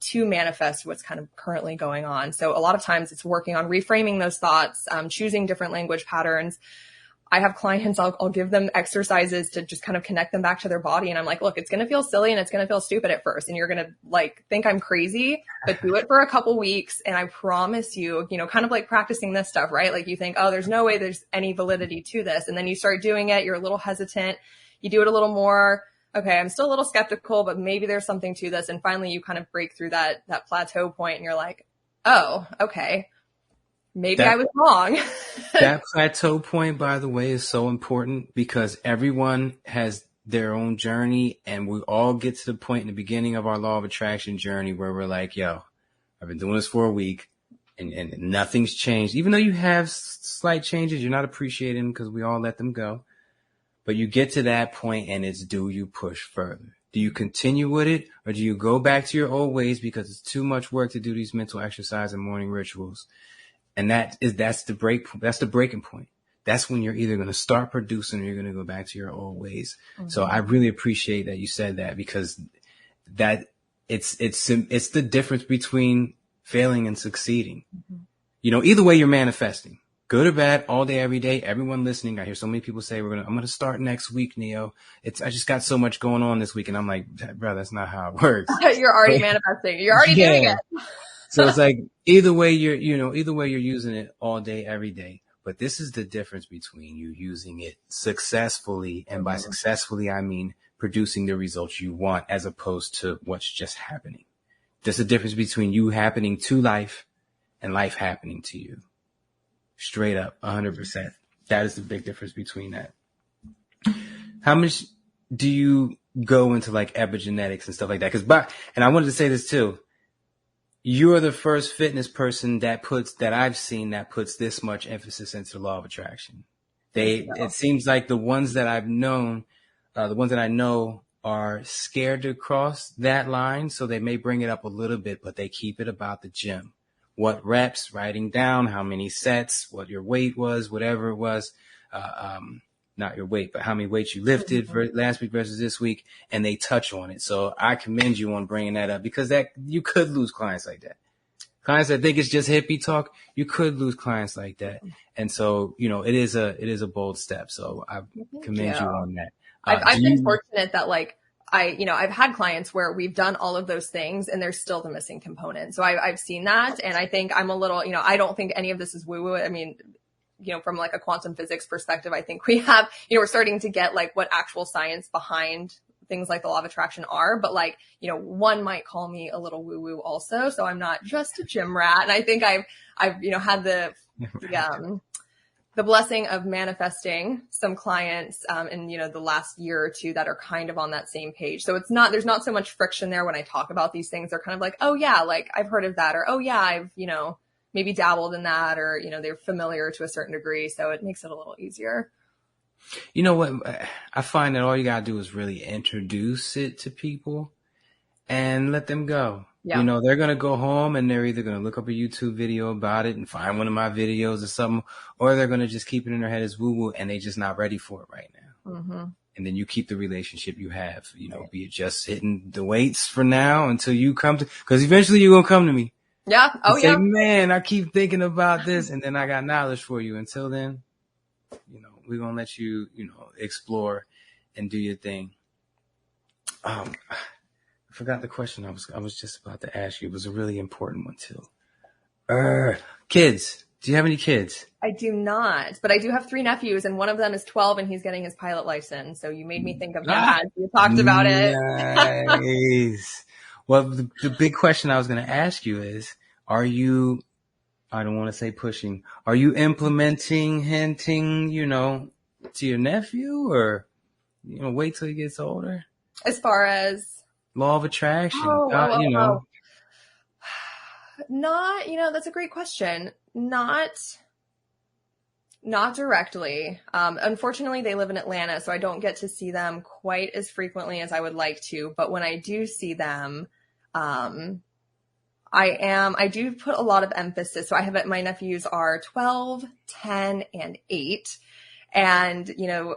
to manifest what's kind of currently going on. So a lot of times it's working on reframing those thoughts, choosing different language patterns. I have clients, I'll give them exercises to just kind of connect them back to their body. And I'm like, look, it's going to feel silly and it's going to feel stupid at first. And you're going to like think I'm crazy, but do it for a couple weeks. And I promise you, kind of like practicing this stuff, right? Like you think, oh, there's no way there's any validity to this. And then you start doing it. You're a little hesitant. You do it a little more. Okay, I'm still a little skeptical, but maybe there's something to this. And finally you kind of break through that plateau point and you're like, oh, okay. Maybe I was wrong. That plateau point, by the way, is so important because everyone has their own journey and we all get to the point in the beginning of our law of attraction journey where we're like, yo, I've been doing this for a week and nothing's changed. Even though you have slight changes, you're not appreciating them because we all let them go. But you get to that point and it's, do you push further? Do you continue with it or do you go back to your old ways because it's too much work to do these mental exercise and morning rituals? And that's the breaking point. That's when you're either going to start producing or you're going to go back to your old ways. Mm-hmm. So I really appreciate that you said that because that it's the difference between failing and succeeding. Mm-hmm. Either way you're manifesting. Good or bad, all day, every day, everyone listening. I hear so many people say, I'm going to start next week, Neo. I just got so much going on this week. And I'm like, bro, that's not how it works. You're already manifesting. You're already doing it. So it's like, either way you're using it all day, every day. But this is the difference between you using it successfully. And by successfully, I mean producing the results you want as opposed to what's just happening. There's a difference between you happening to life and life happening to you. Straight up, 100%. That is the big difference between that. How much do you go into like epigenetics and stuff like that? And I wanted to say this too. You're the first fitness person that I've seen that puts this much emphasis into the law of attraction. It seems like the ones that I've known, the ones that I know are scared to cross that line. So they may bring it up a little bit, but they keep it about the gym. What reps, writing down how many sets, what your weight was, whatever it was, not your weight, but how many weights you lifted last week versus this week, and they touch on it. So I commend you on bringing that up because that you could lose clients like that. Clients that think it's just hippie talk, you could lose clients like that. And so, it is a bold step. So I commend you on that. I've been fortunate that like, I've had clients where we've done all of those things and there's still the missing component. So I've seen that. And I think I'm a little, I don't think any of this is woo woo. I mean, from like a quantum physics perspective, I think we have, we're starting to get like what actual science behind things like the law of attraction are, but like, one might call me a little woo woo also. So I'm not just a gym rat. And I think I've, had the blessing of manifesting some clients, in, the last year or two that are kind of on that same page. So there's not so much friction there when I talk about these things. They're kind of like, oh yeah, like I've heard of that, or, oh yeah, maybe dabbled in that, or, you know, they're familiar to a certain degree. So it makes it a little easier. You know what? I find that all you gotta do is really introduce it to people and let them go. Yeah. You know, they're going to go home and they're either going to look up a YouTube video about it and find one of my videos or something, or they're going to just keep it in their head as woo-woo and they're just not ready for it right now. Mm-hmm. And then you keep the relationship you have, you know, be it just hitting the weights for now until you come to, because eventually you're going to come to me. Yeah. Oh, say, yeah. Man, I keep thinking about this, and then I got knowledge for you. Until then, you know, we're going to let you, you know, explore and do your thing. I forgot the question I was just about to ask you. It was a really important one too. Kids. Do you have any kids? I do not, but I do have 3 nephews, and one of them is 12 and he's getting his pilot license. So you made me think of that. You talked about it. Nice. Well, the big question I was going to ask you is, are you, I don't want to say pushing, are you implementing, hinting, you know, to your nephew, or, you know, wait till he gets older? As far as law of attraction, you know. Not, you know, that's a great question. Not directly. Unfortunately, they live in Atlanta, so I don't get to see them quite as frequently as I would like to. But when I do see them, I do put a lot of emphasis. So I have my nephews are 12, 10, and 8. And, you know,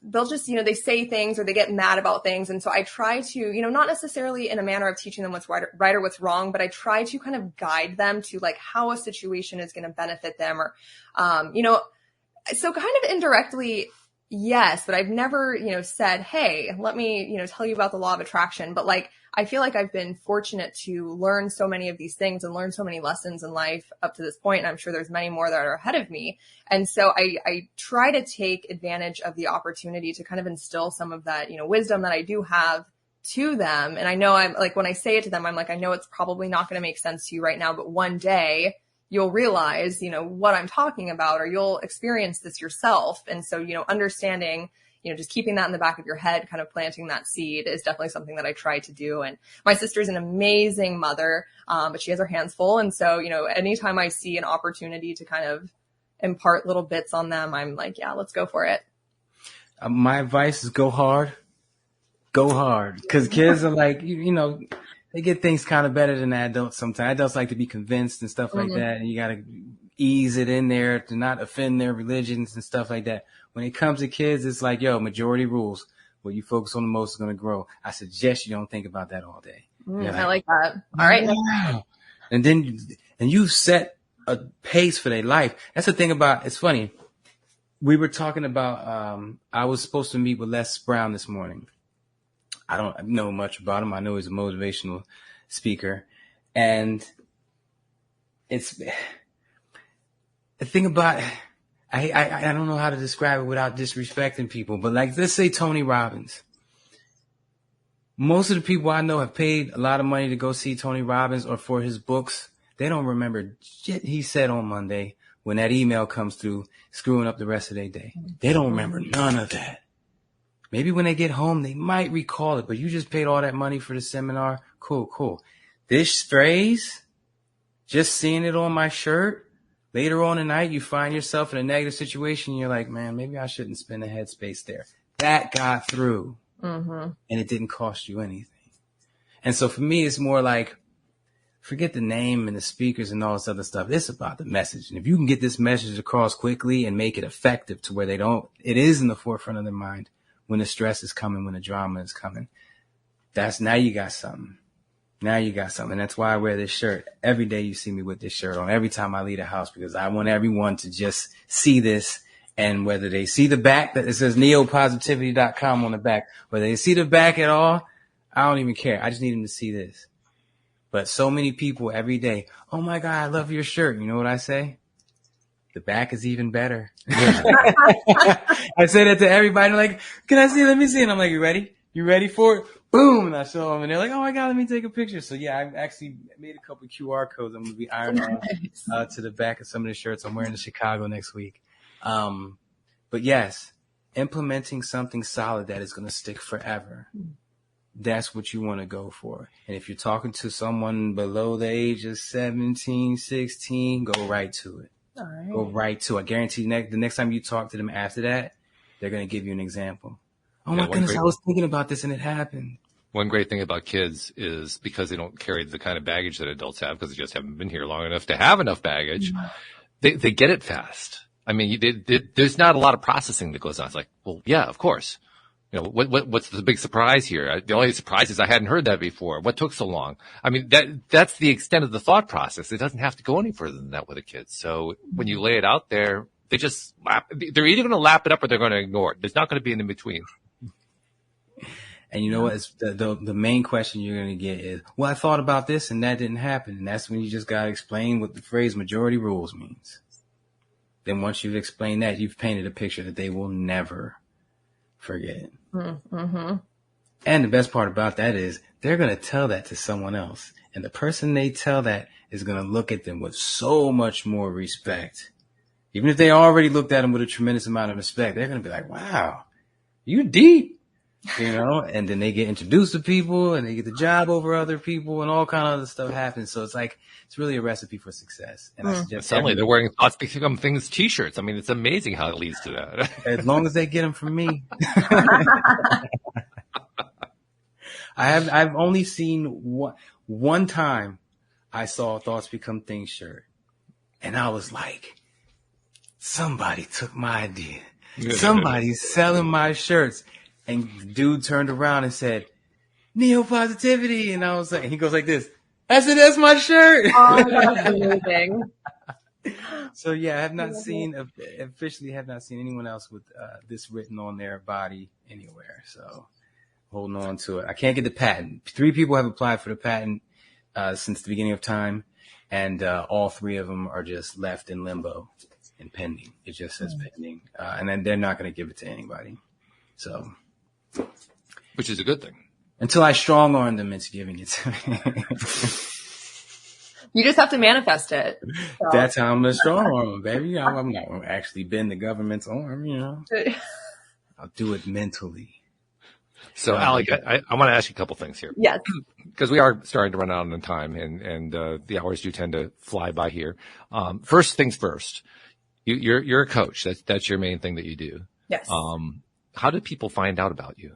they'll just, you know, they say things or they get mad about things. And so I try to, you know, not necessarily in a manner of teaching them what's right or what's wrong, but I try to kind of guide them to like how a situation is going to benefit them, or, you know, so kind of indirectly, yes, but I've never, you know, said, hey, let me, you know, tell you about the law of attraction. But like, I feel like I've been fortunate to learn so many of these things and learn so many lessons in life up to this point. And I'm sure there's many more that are ahead of me. And so I try to take advantage of the opportunity to kind of instill some of that, you know, wisdom that I do have to them. And I know I'm like, when I say it to them, I'm like, I know it's probably not going to make sense to you right now, but one day you'll realize, you know, what I'm talking about, or you'll experience this yourself. And so, you know, understanding, you know, just keeping that in the back of your head, kind of planting that seed is definitely something that I try to do. And my sister's an amazing mother, but she has her hands full. And so, you know, anytime I see an opportunity to kind of impart little bits on them, I'm like, yeah, let's go for it. My advice is go hard. Go hard. Because kids are like, you know, they get things kind of better than adults sometimes. Adults like to be convinced and stuff like that. And you got to ease it in there to not offend their religions and stuff like that. When it comes to kids, it's like, yo, majority rules. What you focus on the most is going to grow. I suggest you don't think about that all day. I like that. All right. Wow. And then, you've set a pace for their life. That's the thing about, it's funny. We were talking about, I was supposed to meet with Les Brown this morning. I don't know much about him. I know he's a motivational speaker. And it's the thing about, I don't know how to describe it without disrespecting people, but like, let's say Tony Robbins. Most of the people I know have paid a lot of money to go see Tony Robbins or for his books. They don't remember shit he said on Monday when that email comes through, screwing up the rest of their day. They don't remember none of that. Maybe when they get home, they might recall it, but you just paid all that money for the seminar. Cool. This phrase, just seeing it on my shirt, later on tonight, you find yourself in a negative situation. You're like, man, maybe I shouldn't spend the headspace there. That got through, and it didn't cost you anything. And so for me, it's more like, forget the name and the speakers and all this other stuff. It's about the message. And if you can get this message across quickly and make it effective to where it is in the forefront of their mind when the stress is coming, when the drama is coming, now you got something. Now you got something. And that's why I wear this shirt. Every day you see me with this shirt on, every time I leave the house, because I want everyone to just see this. And whether they see the back, that it says neopositivity.com on the back, whether they see the back at all, I don't even care. I just need them to see this. But so many people every day, oh my God, I love your shirt. You know what I say? The back is even better. I say that to everybody. Like, can I see it? Let me see it. I'm like, you ready? You ready for it? Boom. And I show them and they're like, oh my God, let me take a picture. So yeah, I've actually made a couple of QR codes. I'm going to be ironing to the back of some of the shirts I'm wearing in Chicago next week. But yes, implementing something solid that is going to stick forever. that's what you want to go for. And if you're talking to someone below the age of 17, 16, go right to it. All right. Go right to it. I guarantee the next time you talk to them after that, they're going to give you an example. Oh my goodness, I was thinking about this and it happened. One great thing about kids is because they don't carry the kind of baggage that adults have, because they just haven't been here long enough to have enough baggage, they get it fast. I mean, there's not a lot of processing that goes on. It's like, well, yeah, of course. You know, what's the big surprise here? The only surprise is I hadn't heard that before. What took so long? I mean, that's the extent of the thought process. It doesn't have to go any further than that with a kid. So when you lay it out there, they just they're either going to lap it up or they're going to ignore it. There's not going to be an in between. And you know what? It's the main question you're going to get is, well, I thought about this and that didn't happen. And that's when you just got to explain what the phrase majority rules means. Then once you've explained that, you've painted a picture that they will never forget. Mm-hmm. And the best part about that is they're going to tell that to someone else. And the person they tell that is going to look at them with so much more respect. Even if they already looked at them with a tremendous amount of respect, they're going to be like, wow, you deep, you know, and then they get introduced to people and they get the job over other people and all kind of other stuff happens. So it's like, it's really a recipe for success. And I suggest suddenly they're wearing Thoughts Become Things t-shirts. I mean, it's amazing how it leads to that. As long as they get them from me. I've only seen one time I saw a Thoughts Become Things shirt. And I was like, somebody took my idea. Somebody's selling my shirts. And the dude turned around and said, neo-positivity. And I was like, he goes like this. I said, that's my shirt. Oh, that's amazing. So yeah, I have not seen, officially have not seen anyone else with this written on their body anywhere. So holding on to it. I can't get the patent. 3 people have applied for the patent since the beginning of time. And all 3 of them are just left in limbo and pending. It just says pending. And then they're not going to give it to anybody. So. Which is a good thing. Until I strong arm them into giving it to me. You just have to manifest it. So. That's how I'm going to strong arm them, baby. I'm not going to actually bend the government's arm, you know. I'll do it mentally. So, Allie, I want to ask you a couple things here. Yes. Because we are starting to run out of time, and the hours do tend to fly by here. First things first. You're a coach. That's your main thing that you do. Yes. How do people find out about you?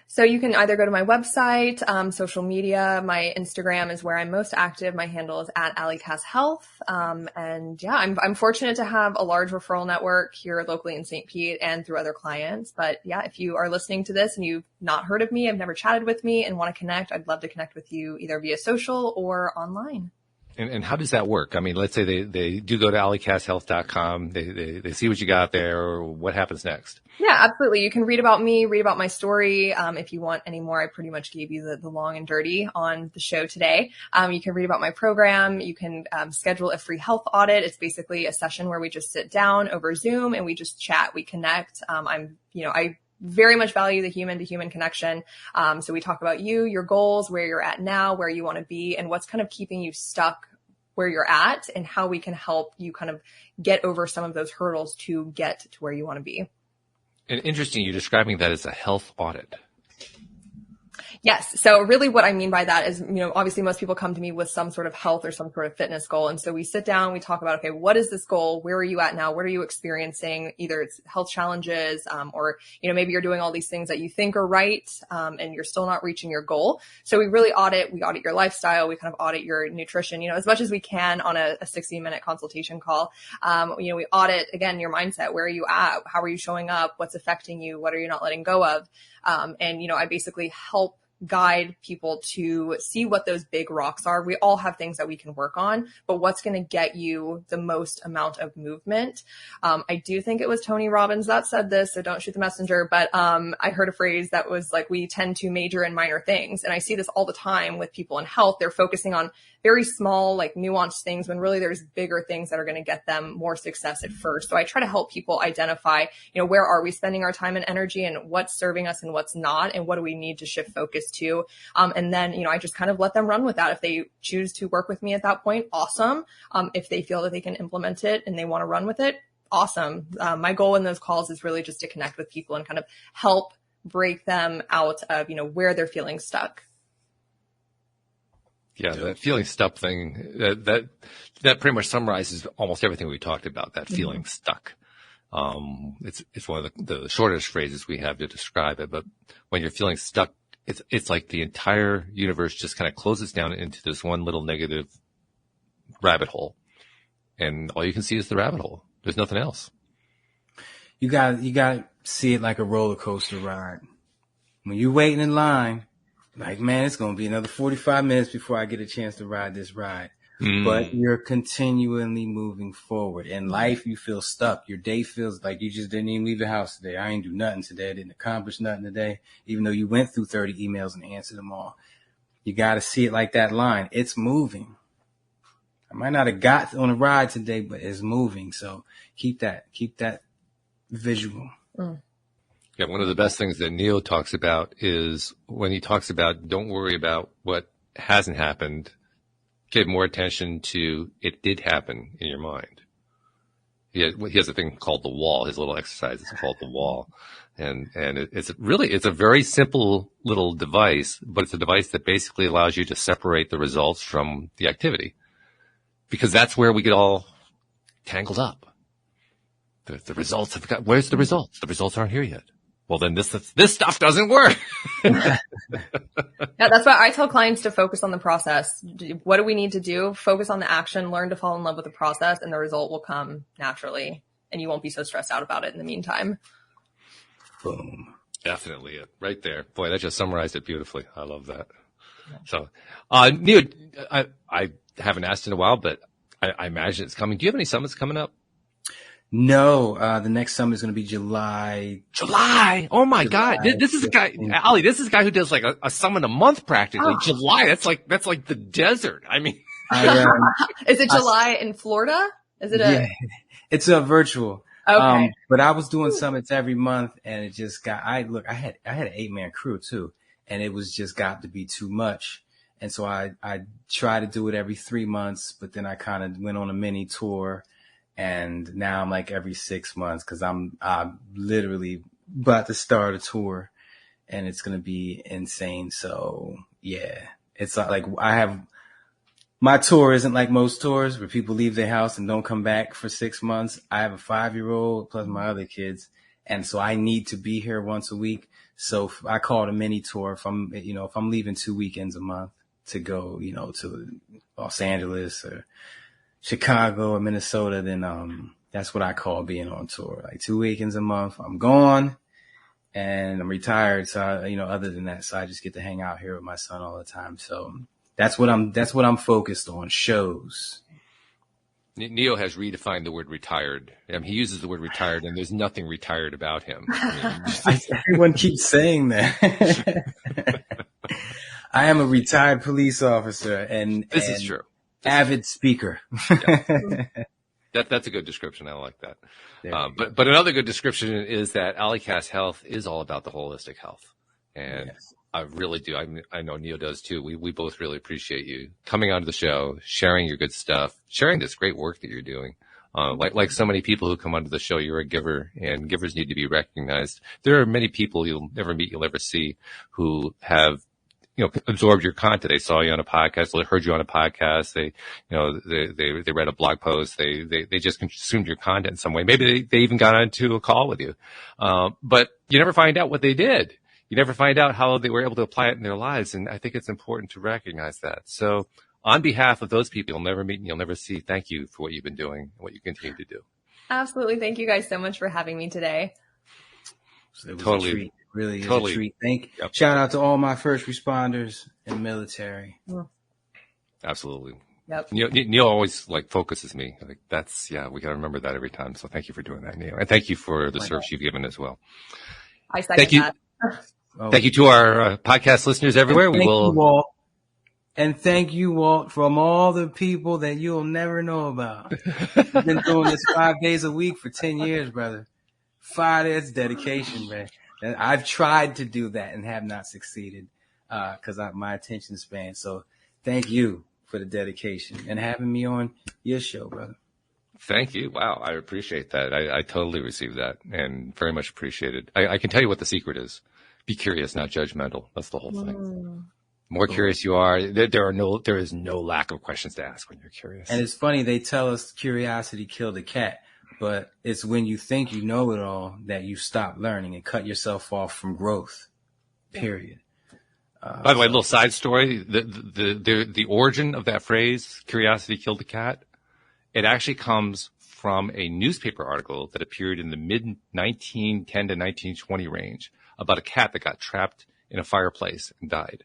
So you can either go to my website, social media. My Instagram is where I'm most active. My handle is @AllieCassHealth. And yeah, I'm fortunate to have a large referral network here locally in St. Pete and through other clients. But yeah, if you are listening to this and you've not heard of me, have never chatted with me and want to connect, I'd love to connect with you either via social or online. And how does that work? I mean, let's say they do go to AllieCassHealth.com. They see what you got there, or what happens next? Yeah, absolutely. You can read about me, read about my story. If you want any more, I pretty much gave you the long and dirty on the show today. You can read about my program. You can schedule a free health audit. It's basically a session where we just sit down over Zoom and we just chat, we connect. I very much value the human to human connection. So we talk about you, your goals, where you're at now, where you want to be, and what's kind of keeping you stuck where you're at, and how we can help you kind of get over some of those hurdles to get to where you want to be. And interesting, you're describing that as a health audit. Yes. So really what I mean by that is, obviously most people come to me with some sort of health or some sort of fitness goal. And so we sit down, we talk about, okay, what is this goal? Where are you at now? What are you experiencing? Either it's health challenges, or, maybe you're doing all these things that you think are right, and you're still not reaching your goal. So we really audit your lifestyle. We kind of audit your nutrition, as much as we can on a 60-minute consultation call. We audit, again, your mindset. Where are you at? How are you showing up? What's affecting you? What are you not letting go of? I basically help guide people to see what those big rocks are. We all have things that we can work on, but what's going to get you the most amount of movement? I do think it was Tony Robbins that said this, so don't shoot the messenger, but I heard a phrase that was like, we tend to major in minor things. And I see this all the time with people in health. They're focusing on very small, like nuanced things when really there's bigger things that are going to get them more success at first. So I try to help people identify, where are we spending our time and energy, and what's serving us and what's not, and what do we need to shift focus to. And then, I just kind of let them run with that. If they choose to work with me at that point, awesome. If they feel that they can implement it and they want to run with it, awesome. My goal in those calls is really just to connect with people and kind of help break them out of, where they're feeling stuck. Yeah, that feeling stuck thing, that pretty much summarizes almost everything we talked about, that feeling stuck. It's one of the shortest phrases we have to describe it, but when you're feeling stuck, it's like the entire universe just kind of closes down into this one little negative rabbit hole. And all you can see is the rabbit hole. There's nothing else. You got to see it like a roller coaster ride. When you're waiting in line, like, man, it's going to be another 45 minutes before I get a chance to ride this ride. But you're continually moving forward. In life, you feel stuck. Your day feels like you just didn't even leave the house today. I ain't do nothing today. I didn't accomplish nothing today, even though you went through 30 emails and answered them all. You got to see it like that line. It's moving. I might not have got on a ride today, but it's moving. So keep that visual. Yeah, one of the best things that Neil talks about is when he talks about don't worry about what hasn't happened, give more attention to it did happen in your mind. He has a thing called the wall. His little exercise is called the wall. And it's a very simple little device, but it's a device that basically allows you to separate the results from the activity. Because that's where we get all tangled up. The results where's the results? The results aren't here yet. Well, then this stuff doesn't work. Yeah, that's why I tell clients to focus on the process. What do we need to do? Focus on the action, learn to fall in love with the process, and the result will come naturally. And you won't be so stressed out about it in the meantime. Boom. Definitely it. Right there. Boy, that just summarized it beautifully. I love that. So, Neil, I haven't asked in a while, but I imagine it's coming. Do you have any summits coming up? No, the next summit is going to be July. July. Oh my God. This is a guy, Allie, this is a guy who does like a summit a month practically. Oh. July. That's like the desert. I mean, is it July in Florida? Is it yeah, it's a virtual. Okay. But I was doing summits every month and it just I had an 8-man crew too, and it was just got to be too much. And so I try to do it every 3 months, but then I kind of went on a mini tour. And now I'm like every 6 months because I'm literally about to start a tour and it's going to be insane. So yeah, it's like my tour isn't like most tours where people leave their house and don't come back for 6 months. I have a 5-year-old plus my other kids. And so I need to be here once a week. So I call it a mini tour. If I'm leaving 2 weekends a month to go, to Los Angeles or Chicago or Minnesota, then that's what I call being on tour. Like 2 weekends a month, I'm gone and I'm retired. So other than that, so I just get to hang out here with my son all the time. So that's what I'm focused on, shows. Neo has redefined the word retired. I mean, he uses the word retired and there's nothing retired about him. Everyone keeps saying that. I am a retired police officer and this is true. Avid speaker. Yeah. That's a good description. I like that. But another good description is that AllieCast Health is all about the holistic health. And yes. I really do. I know Neo does too. We both really appreciate you coming onto the show, sharing your good stuff, sharing this great work that you're doing. Like so many people who come onto the show, you're a giver and givers need to be recognized. There are many people you'll never meet, you'll ever see who have absorbed your content. They saw you on a podcast, they heard you on a podcast. They read a blog post. They just consumed your content in some way. Maybe they even got onto a call with you. But you never find out what they did. You never find out how they were able to apply it in their lives. And I think it's important to recognize that. So on behalf of those people you'll never meet and you'll never see, thank you for what you've been doing and what you continue to do. Absolutely. Thank you guys so much for having me today. It was a treat. Really is a treat. Yep. Shout out to all my first responders and military. Absolutely. Yep. Neil always focuses me. We got to remember that every time. So thank you for doing that, Neil. And thank you for the service you've given as well. I second that. Thank you to our podcast listeners everywhere. Thank you, Walt. And thank you, Walt, from all the people that you'll never know about. I've been doing this 5 days a week for 10 years, brother. 5 days dedication, man. And I've tried to do that and have not succeeded because my attention span. So thank you for the dedication and having me on your show, brother. Thank you. Wow. I appreciate that. I totally received that and very much appreciate it. I can tell you what the secret is. Be curious, not judgmental. That's the whole thing. More curious you are, there is no lack of questions to ask when you're curious. And it's funny, they tell us curiosity killed the cat, but it's when you think you know it all that you stop learning and cut yourself off from growth. Period. By the way, a little side story: the origin of that phrase "curiosity killed the cat," it actually comes from a newspaper article that appeared in the mid 1910 to 1920 range about a cat that got trapped in a fireplace and died.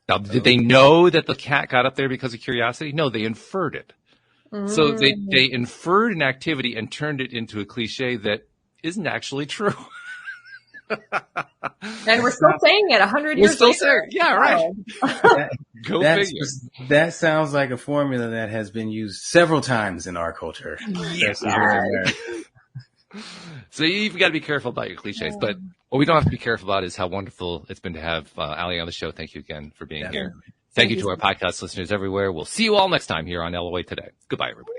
Now, did they know that the cat got up there because of curiosity? No, they inferred it. So they inferred an activity and turned it into a cliche that isn't actually true. And we're still saying it 100 years later. Yeah, right. Go figure. That sounds like a formula that has been used several times in our culture. Yes. So you've got to be careful about your cliches, but what we don't have to be careful about is how wonderful it's been to have Allie on the show. Thank you again for being here. Thank you to our podcast listeners everywhere. We'll see you all next time here on LOA Today. Goodbye, everybody.